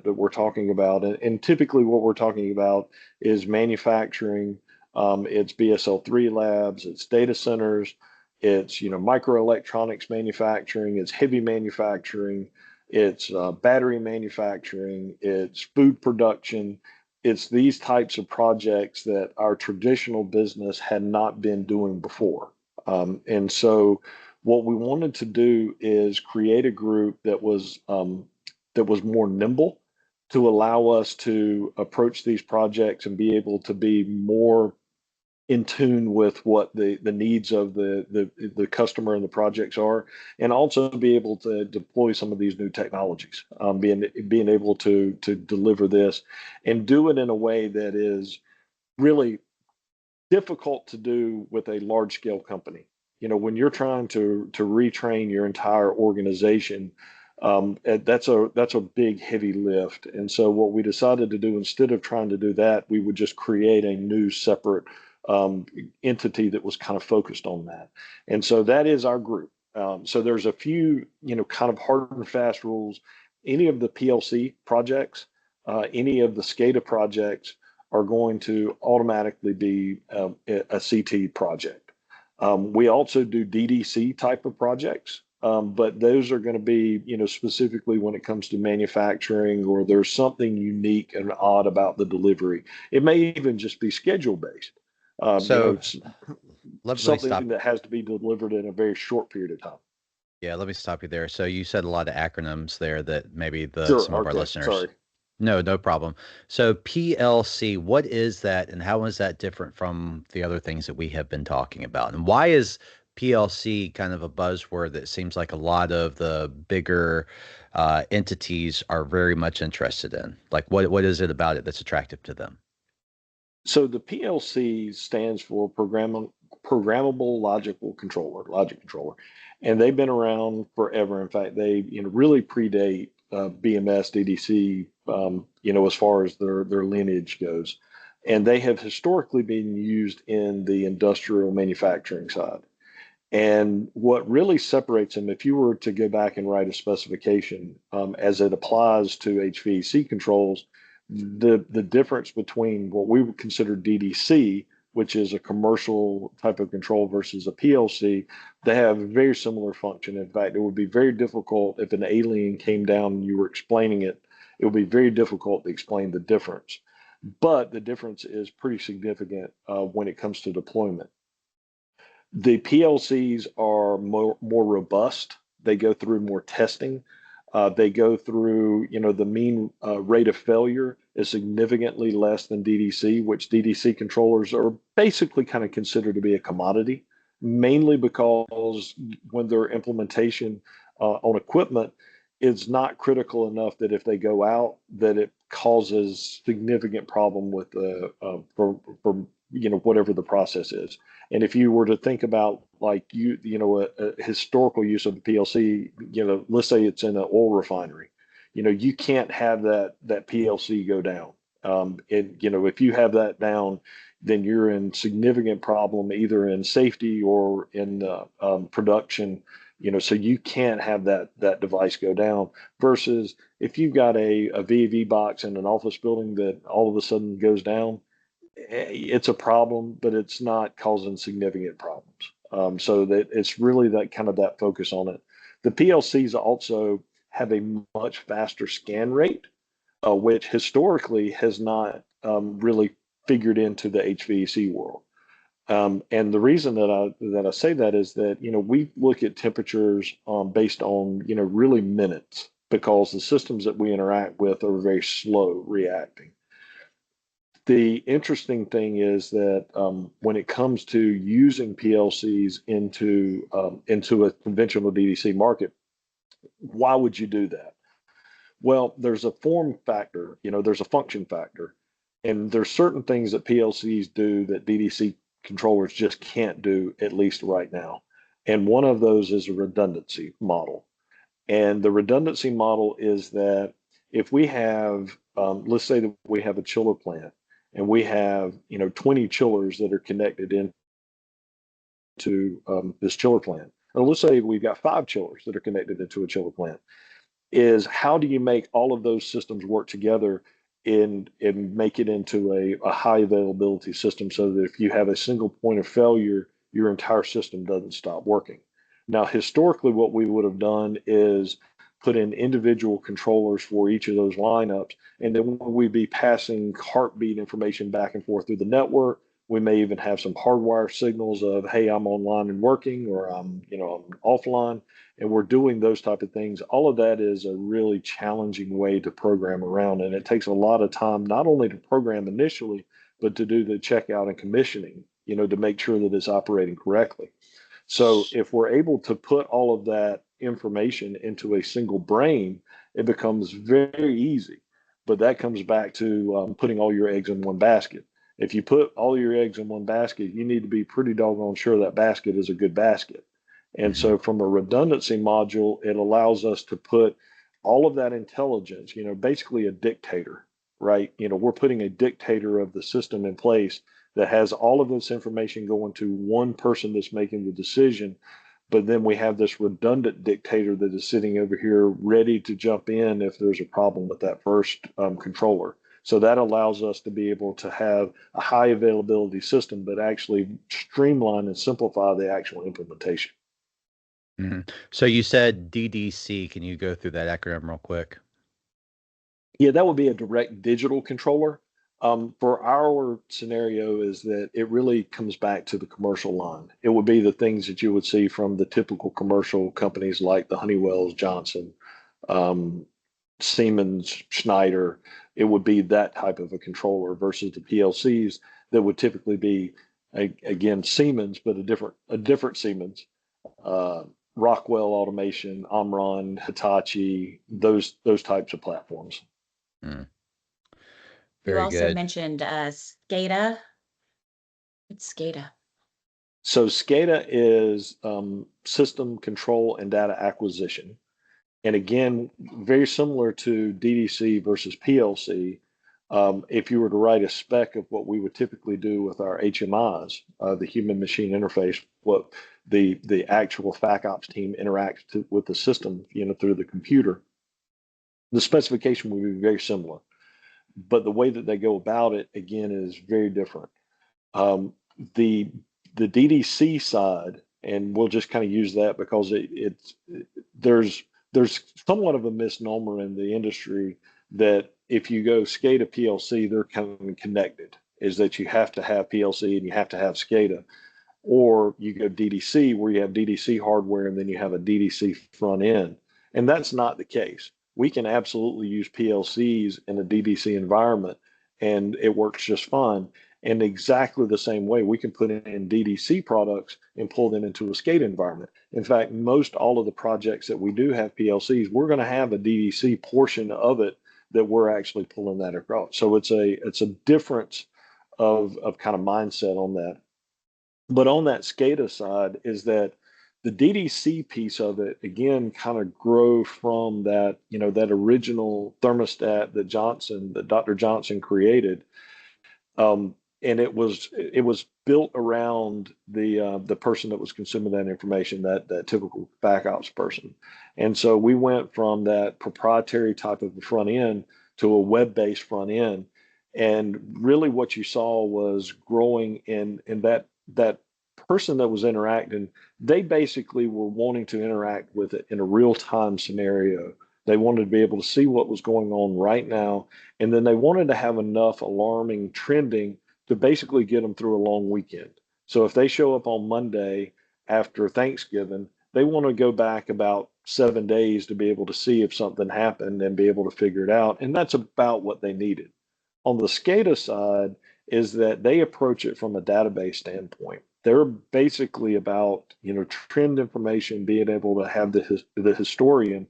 we're talking about, and typically what we're talking about is manufacturing, it's BSL-3 labs, it's data centers, it's microelectronics manufacturing, it's heavy manufacturing, it's battery manufacturing, it's food production. It's these types of projects that our traditional business had not been doing before. And so what we wanted to do is create a group that was more nimble to allow us to approach these projects and be able to be more in tune with what the needs of the customer and the projects are, and also be able to deploy some of these new technologies, being able to deliver this and do it in a way that is really difficult to do with a large scale company. When you're trying to retrain your entire organization, that's a big heavy lift. And so what we decided to do, instead of trying to do that, we would just create a new separate entity that was kind of focused on that. And so that is our group. So there's a few, kind of hard and fast rules. Any of the PLC projects, any of the SCADA projects are going to automatically be a CT project. We also do DDC type of projects, but those are going to be, specifically when it comes to manufacturing, or there's something unique and odd about the delivery. It may even just be schedule based. So let me Something stop. that has to be delivered in a very short period of time. Yeah, let me stop you there. So you said a lot of acronyms there that maybe Sure. some of our Okay. listeners. Sorry. No problem. So PLC, what is that, and how is that different from the other things that we have been talking about? And why is PLC kind of a buzzword that seems like a lot of the bigger entities are very much interested in? Like, what is it about it that's attractive to them? So the PLC stands for programmable logic controller, and they've been around forever. In fact, they really predate BMS, DDC, as far as their lineage goes, and they have historically been used in the industrial manufacturing side. And what really separates them, if you were to go back and write a specification as it applies to HVAC controls, the difference between what we would consider DDC, which is a commercial type of control, versus a PLC, they have a very similar function. In fact, it would be very difficult if an alien came down and you were explaining it. It would be very difficult to explain the difference. But the difference is pretty significant when it comes to deployment. The PLCs are more robust. They go through more testing. They go through, the mean rate of failure is significantly less than DDC, which DDC controllers are basically kind of considered to be a commodity, mainly because when their implementation on equipment is not critical enough that if they go out, that it causes significant problem with the for whatever the process is. And if you were to think about like a historical use of the PLC, let's say it's in an oil refinery, you can't have that PLC go down. If you have that down, then you're in significant problem either in safety or in production. So you can't have that device go down. Versus if you've got a VAV box in an office building that all of a sudden goes down, it's a problem, but it's not causing significant problems. So that it's really that kind of that focus on it. The PLCs also have a much faster scan rate, which historically has not really figured into the HVAC world. And the reason that I say that is that we look at temperatures based on really minutes, because the systems that we interact with are very slow reacting. The interesting thing is that when it comes to using PLCs into a conventional DDC market, why would you do that? Well, there's a form factor, there's a function factor, and there's certain things that PLCs do that DDC controllers just can't do, at least right now. And one of those is a redundancy model. And the redundancy model is that if we have, let's say that we have a chiller plant and we have, 20 chillers that are connected into this chiller plant. Or let's say we've got 5 chillers that are connected into a chiller plant. Is how do you make all of those systems work together and make it into a high availability system so that if you have a single point of failure, your entire system doesn't stop working. Now, historically, what we would have done is put in individual controllers for each of those lineups, and then we'd be passing heartbeat information back and forth through the network. We may even have some hardwire signals of, hey, I'm online and working, or I'm offline, and we're doing those type of things. All of that is a really challenging way to program around, and it takes a lot of time, not only to program initially, but to do the checkout and commissioning, to make sure that it's operating correctly. So if we're able to put all of that information into a single brain, it becomes very easy. But that comes back to putting all your eggs in one basket. If you put all your eggs in one basket, you need to be pretty doggone sure that basket is a good basket. And so from a redundancy module, it allows us to put all of that intelligence, basically a dictator, right? We're putting a dictator of the system in place that has all of this information going to one person that's making the decision. But then we have this redundant dictator that is sitting over here ready to jump in if there's a problem with that first controller. So that allows us to be able to have a high availability system, but actually streamline and simplify the actual implementation. Mm-hmm. So you said DDC. Can you go through that acronym real quick? Yeah, that would be a direct digital controller. For our scenario is that it really comes back to the commercial line. It would be the things that you would see from the typical commercial companies like the Honeywells, Johnson, Siemens, Schneider. It would be that type of a controller versus the PLCs that would typically be, again, Siemens, but a different Siemens. Rockwell Automation, Omron, Hitachi, those types of platforms. Mm. You Very also good. mentioned SCADA. What's SCADA? So SCADA is system control and data acquisition. And again, very similar to DDC versus PLC. If you were to write a spec of what we would typically do with our HMIs, the human machine interface, what the actual FACOps team interacts with the system, through the computer, the specification would be very similar. But the way that they go about it, again, is very different. The DDC side, and we'll just kind of use that because there's somewhat of a misnomer in the industry that if you go SCADA PLC, they're kind of connected, is that you have to have PLC and you have to have SCADA. Or you go DDC where you have DDC hardware and then you have a DDC front end. And that's not the case. We can absolutely use PLCs in a DDC environment and it works just fine. And exactly the same way, we can put in DDC products and pull them into a SCADA environment. In fact, most all of the projects that we do have PLCs, we're going to have a DDC portion of it that we're actually pulling that across. So it's a difference of kind of mindset on that. But on that SCADA side is that the DDC piece of it, again, kind of grow from that, that original thermostat that Dr. Johnson created. And it was built around the person that was consuming that information, that typical back ops person. And so we went from that proprietary type of front end to a web-based front end. And really what you saw was growing in that person that was interacting, they basically were wanting to interact with it in a real-time scenario. They wanted to be able to see what was going on right now. And then they wanted to have enough alarming trending to basically get them through a long weekend. So if they show up on Monday after Thanksgiving, they want to go back about 7 days to be able to see if something happened and be able to figure it out. And that's about what they needed. On the SCADA side is that they approach it from a database standpoint. They're basically about, trend information, being able to have the historian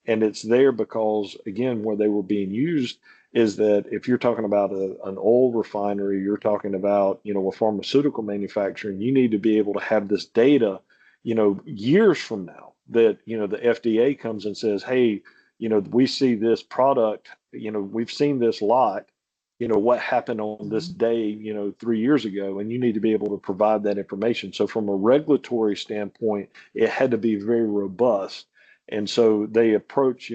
And it's there because, again, where they were being used is that if you're talking about an oil refinery, you're talking about, a pharmaceutical manufacturer, and you need to be able to have this data, years from now that, the FDA comes and says, hey, we see this product, we've seen this lot, what happened on this day, 3 years ago, and you need to be able to provide that information. So from a regulatory standpoint, it had to be very robust. And so they approach,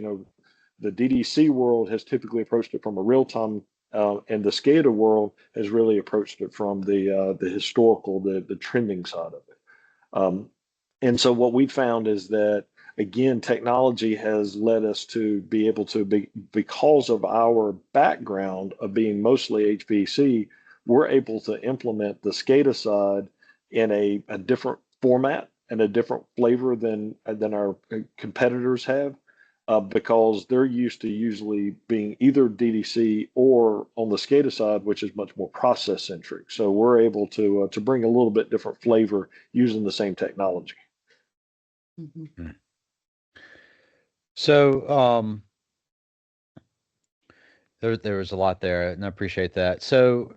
the DDC world has typically approached it from a real time, and the SCADA world has really approached it from the historical, the trending side of it. And so what we found is that, again, technology has led us to be able to be, because of our background of being mostly HVAC, we're able to implement the SCADA side in a different format and a different flavor than our competitors have, because they're used to usually being either DDC or on the SCADA side, which is much more process centric. So we're able to bring a little bit different flavor using the same technology. Mm-hmm. So there was a lot there, and I appreciate that. So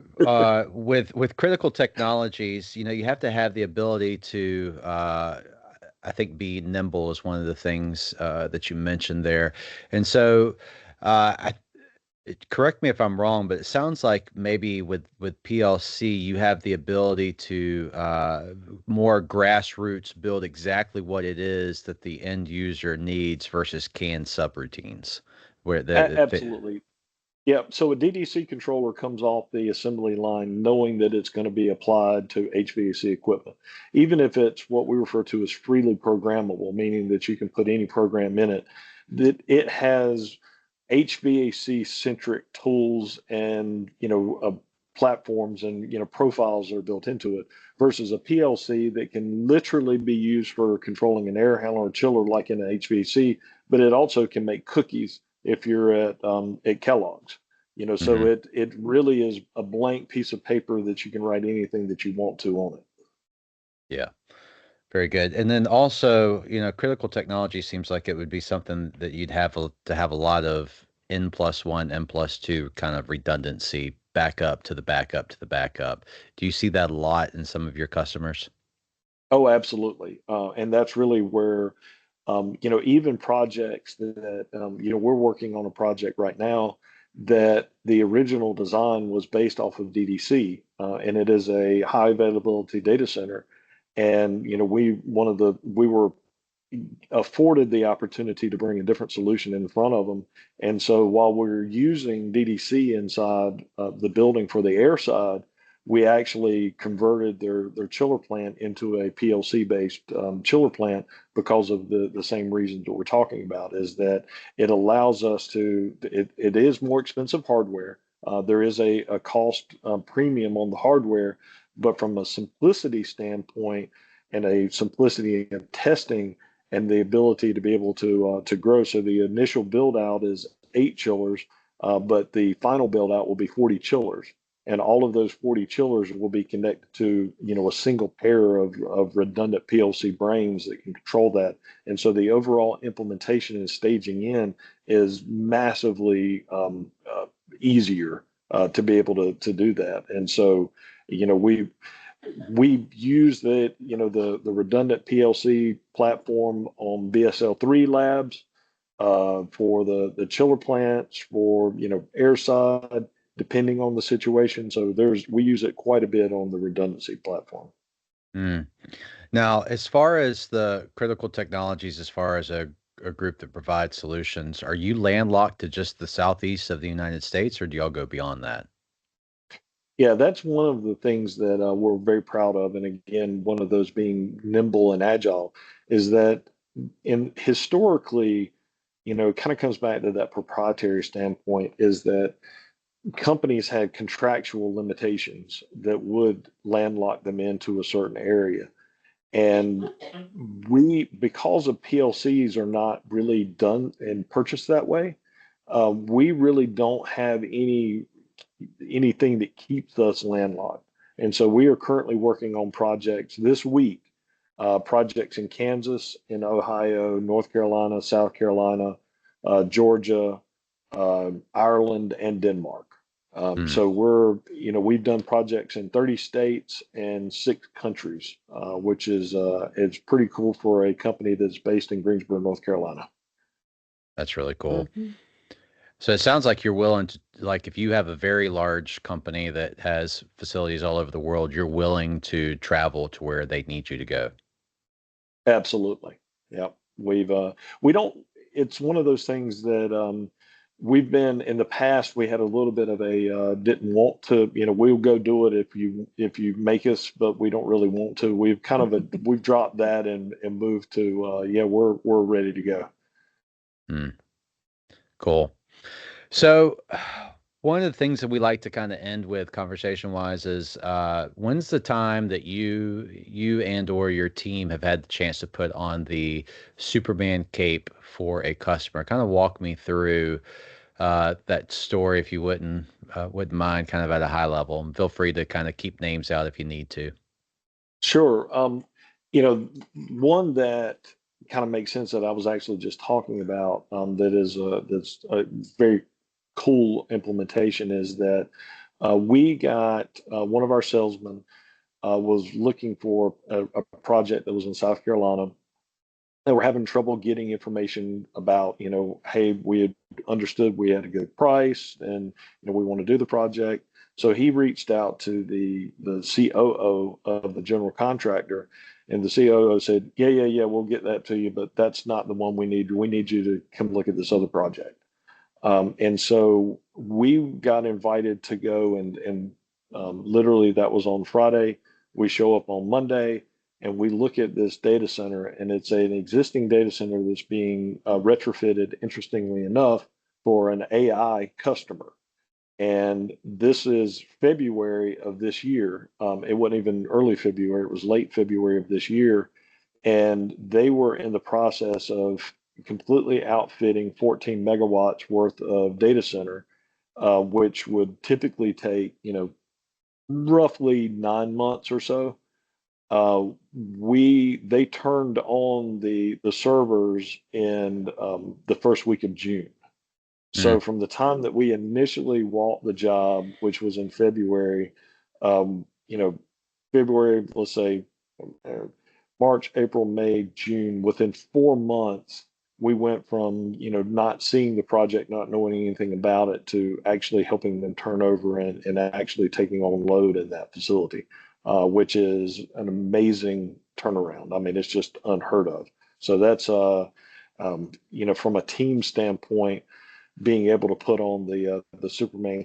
with critical technologies, you have to have the ability to I think be nimble is one of the things that you mentioned there. And so correct me if I'm wrong, but it sounds like maybe with PLC, you have the ability to more grassroots build exactly what it is that the end user needs versus canned subroutines. Where Absolutely. Yeah. So a DDC controller comes off the assembly line knowing that it's going to be applied to HVAC equipment, even if it's what we refer to as freely programmable, meaning that you can put any program in it, that it has HVAC centric tools and platforms and profiles that are built into it, versus a PLC that can literally be used for controlling an air handler or chiller like in an HVAC, but it also can make cookies if you're at Kellogg's. So it really is a blank piece of paper that you can write anything that you want to on it. Yeah. Very good. And then also, critical technology seems like it would be something that you'd have to have a lot of N+1, N+2 kind of redundancy, backup to the backup to the backup. Do you see that a lot in some of your customers? Oh, absolutely. And that's really where, even projects that, we're working on a project right now that the original design was based off of DDC, and it is a high availability data center. And, we were afforded the opportunity to bring a different solution in front of them. And so while we're using DDC inside the building for the air side, we actually converted their chiller plant into a PLC based chiller plant because of the same reasons that we're talking about, is that it allows us to, it is more expensive hardware. There is a cost premium on the hardware, but from a simplicity standpoint and a simplicity of testing and the ability to be able to grow. So the initial build out is 8 chillers, but the final build out will be 40 chillers. And all of those 40 chillers will be connected to, a single pair of redundant PLC brains that can control that. And so the overall implementation and staging in is massively easier to be able to do that. And so, we use the redundant PLC platform on BSL3 labs for the chiller plants, for air side, depending on the situation. So we use it quite a bit on the redundancy platform. Now, as far as the critical technologies, as far as a group that provides solutions, are you landlocked to just the southeast of the United States, or do y'all go beyond that? Yeah, that's one of the things that we're very proud of. And again, one of those being nimble and agile is that historically, it kind of comes back to that proprietary standpoint, is that companies had contractual limitations that would landlock them into a certain area. And because of PLCs are not really done and purchased that way, we really don't have anything that keeps us landlocked. And so we are currently working on projects this week, projects in Kansas, in Ohio, North Carolina, South Carolina, Georgia, Ireland, and Denmark. So we've done projects in 30 states and 6 countries, which is it's pretty cool for a company that's based in Greensboro, North Carolina. That's really cool. Mm-hmm. So it sounds like you're willing to, like, if you have a very large company that has facilities all over the world, you're willing to travel to where they need you to go. Absolutely. Yeah. We don't, it's one of those things that we've been in the past, we had a little bit of a didn't want to, we'll go do it if you make us, but we don't really want to. We've kind of we've dropped that and moved to we're ready to go. Cool. So one of the things that we like to kind of end with conversation wise is when's the time that you and or your team have had the chance to put on the Superman cape for a customer? Kind of walk me through that story, if you wouldn't mind, kind of at a high level, and feel free to kind of keep names out if you need to. Sure. One that kind of makes sense that I was actually just talking about, that's a very cool implementation, is that we got one of our salesmen was looking for a project that was in South Carolina. They were having trouble getting information about, hey, we had understood we had a good price and we want to do the project. So he reached out to the COO of the general contractor, and the COO said, yeah, we'll get that to you, but that's not the one we need. We need you to come look at this other project. And so we got invited to go, and literally that was on Friday. We show up on Monday, and we look at this data center, and it's an existing data center that's being retrofitted, interestingly enough, for an AI customer. And this is February of this year. It wasn't even early February, it was late February of this year. And they were in the process of completely outfitting 14 megawatts worth of data center, which would typically take, roughly 9 months or so. They turned on the servers in the first week of June. So from the time that we initially walked the job, which was in February, February, let's say March, April, May, June, within 4 months, we went from, not seeing the project, not knowing anything about it, to actually helping them turn over and actually taking on load in that facility, which is an amazing turnaround. I mean, it's just unheard of. So that's, from a team standpoint, being able to put on the Superman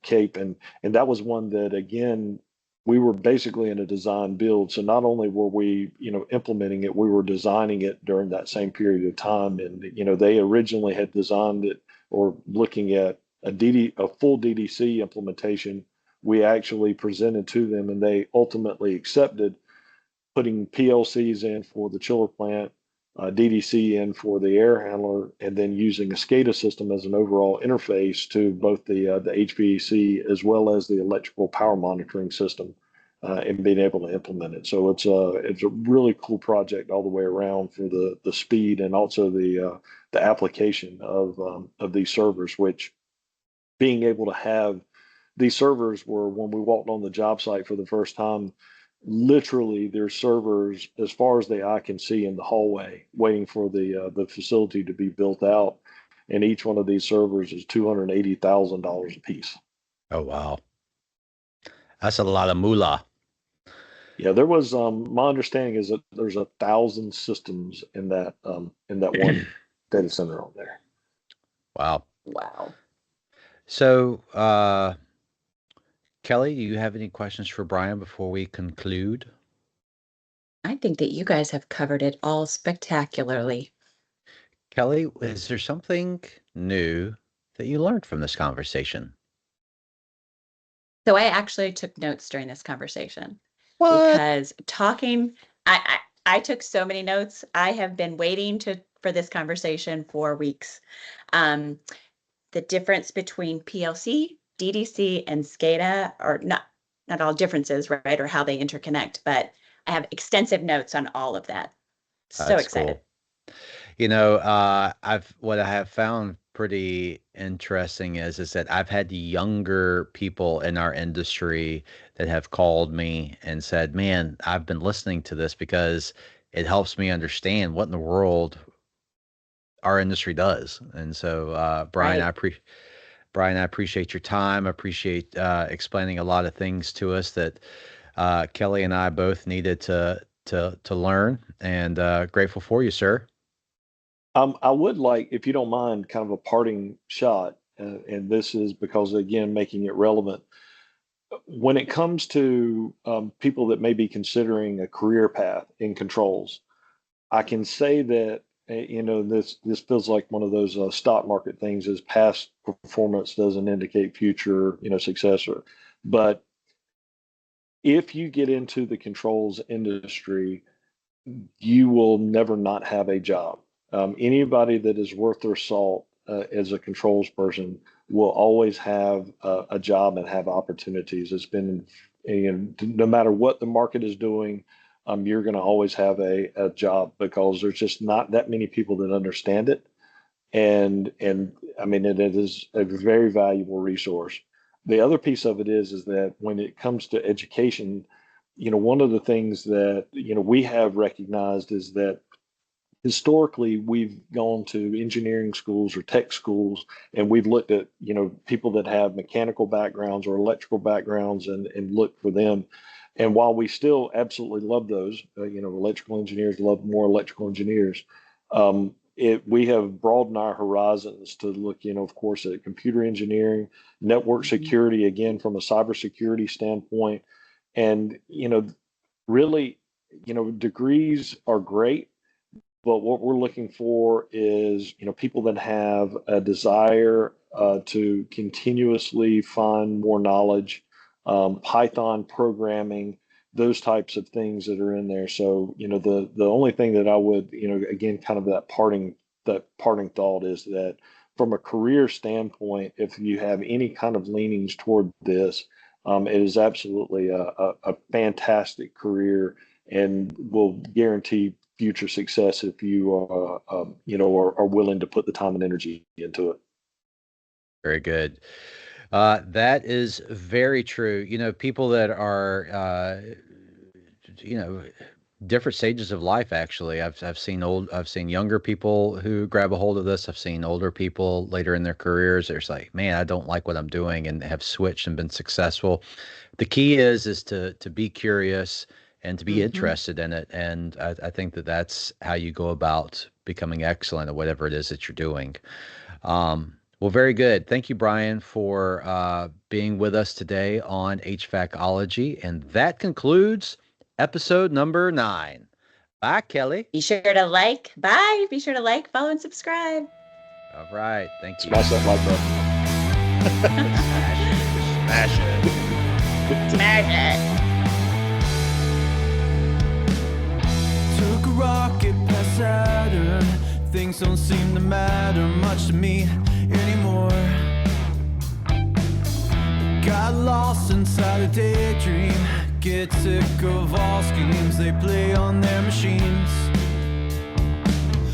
cape, and that was one that, again, we were basically in a design build. So not only were we implementing it, we were designing it during that same period of time. And they originally had designed it or looking at a full DDC implementation. We actually presented to them, and they ultimately accepted putting PLCs in for the chiller plant, DDC in for the air handler, and then using a SCADA system as an overall interface to both the HVAC as well as the electrical power monitoring system, and being able to implement it. So it's a really cool project all the way around for the speed and also the application of these servers, which being able to have these servers were, when we walked on the job site for the first time, literally there's servers as far as the eye can see in the hallway waiting for the facility to be built out, and each one of these servers is $280,000 a piece. Oh wow, that's a lot of moolah. Yeah, there was my understanding is that there's 1,000 systems in that one data center on there. Wow. So Kelly, do you have any questions for Brian before we conclude? I think that you guys have covered it all spectacularly. Kelly, is there something new that you learned from this conversation? So I actually took notes during this conversation. What? Because I took so many notes. I have been waiting for this conversation for weeks. The difference between PLC, DDC, and SCADA are not all differences, right? Or how they interconnect, but I have extensive notes on all of that. So excited. Cool. What I have found pretty interesting is that I've had younger people in our industry that have called me and said, "Man, I've been listening to this because it helps me understand what in the world our industry does." And so, Right. Brian, I appreciate your time. I appreciate explaining a lot of things to us that Kelly and I both needed to learn, and grateful for you, sir. I would like, if you don't mind, kind of a parting shot, and this is because, again, making it relevant. When it comes to people that may be considering a career path in controls, I can say that this feels like one of those stock market things. Is past performance doesn't indicate future success. But if you get into the controls industry, you will never not have a job. Anybody that is worth their salt as a controls person will always have a job and have opportunities. It's been, no matter what the market is doing, you're going to always have a job, because there's just not that many people that understand it. And I mean, it is a very valuable resource. The other piece of it is that when it comes to education, one of the things that we have recognized is that historically we've gone to engineering schools or tech schools, and we've looked at people that have mechanical backgrounds or electrical backgrounds and looked for them. And while we still absolutely love those, electrical engineers love more electrical engineers. We have broadened our horizons to look, of course, at computer engineering, network security, again from a cybersecurity standpoint, and really, degrees are great, but what we're looking for is people that have a desire to continuously find more knowledge, Python programming, those types of things that are in there. So the only thing that I would again, kind of that parting thought is that from a career standpoint, if you have any kind of leanings toward this, it is absolutely a fantastic career and will guarantee future success if you are willing to put the time and energy into it. Very good. That is very true. People that are, different stages of life. Actually, I've seen younger people who grab a hold of this. I've seen older people later in their careers. They're like, man, I don't like what I'm doing, and have switched and been successful. The key is to be curious and to be interested in it. And I think that's how you go about becoming excellent at whatever it is that you're doing. Well, very good. Thank you, Brian, for being with us today on HVAC-OLOGY. And that concludes episode number 9. Bye, Kelly. Be sure to like. Bye. Be sure to like, follow, and subscribe. All right. Thank you. Smash that like button. Smash it. Smash it. Took a rocket past Saturn. Things don't seem to matter much to me anymore. Got lost inside a daydream. Get sick of all schemes they play on their machines.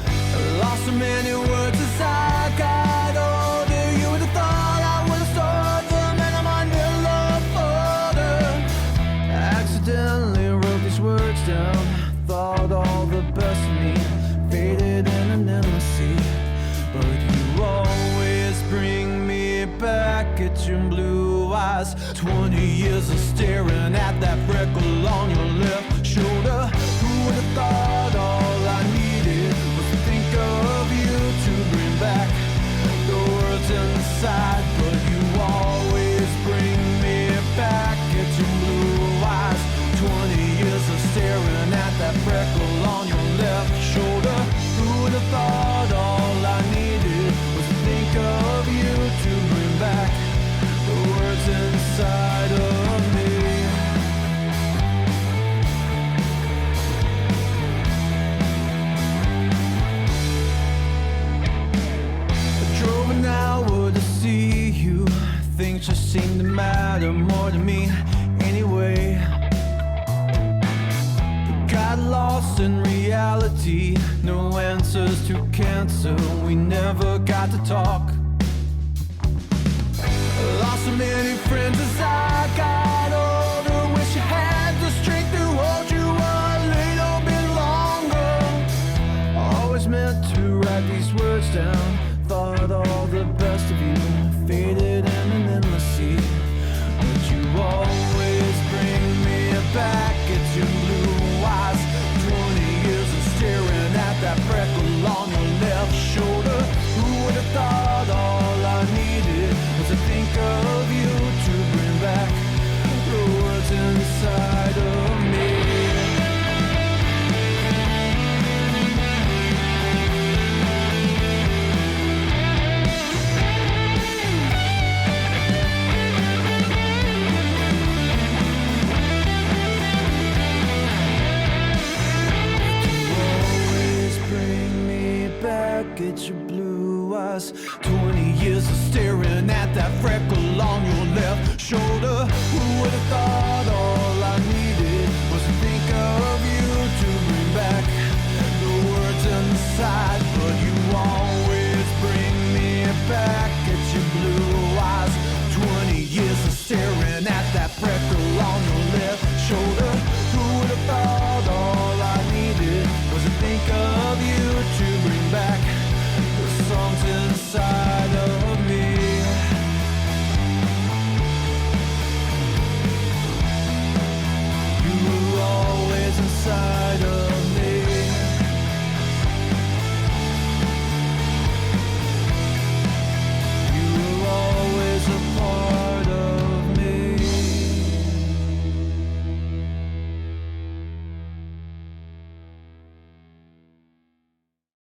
I lost so many words as I got older. You would have thought I would have stored them, and I'm on your love folder. I accidentally wrote these words down. Thought all the best of me faded in an endless sea. But you always bring me back at your blue eyes. 20 years of staring at that freckle on your left shoulder. Who would have thought all I needed was to think of you to bring back the words inside? But you always bring me back at your blue eyes. 20 years of staring at that freckle on your left shoulder. Who would have thought all I needed was to think of you to bring back the words inside of me? I drove an hour to see you. Things just seem to matter more to me anyway. Got lost lost in reality. No answers to cancer, we never got to talk. Lost so many friends as I got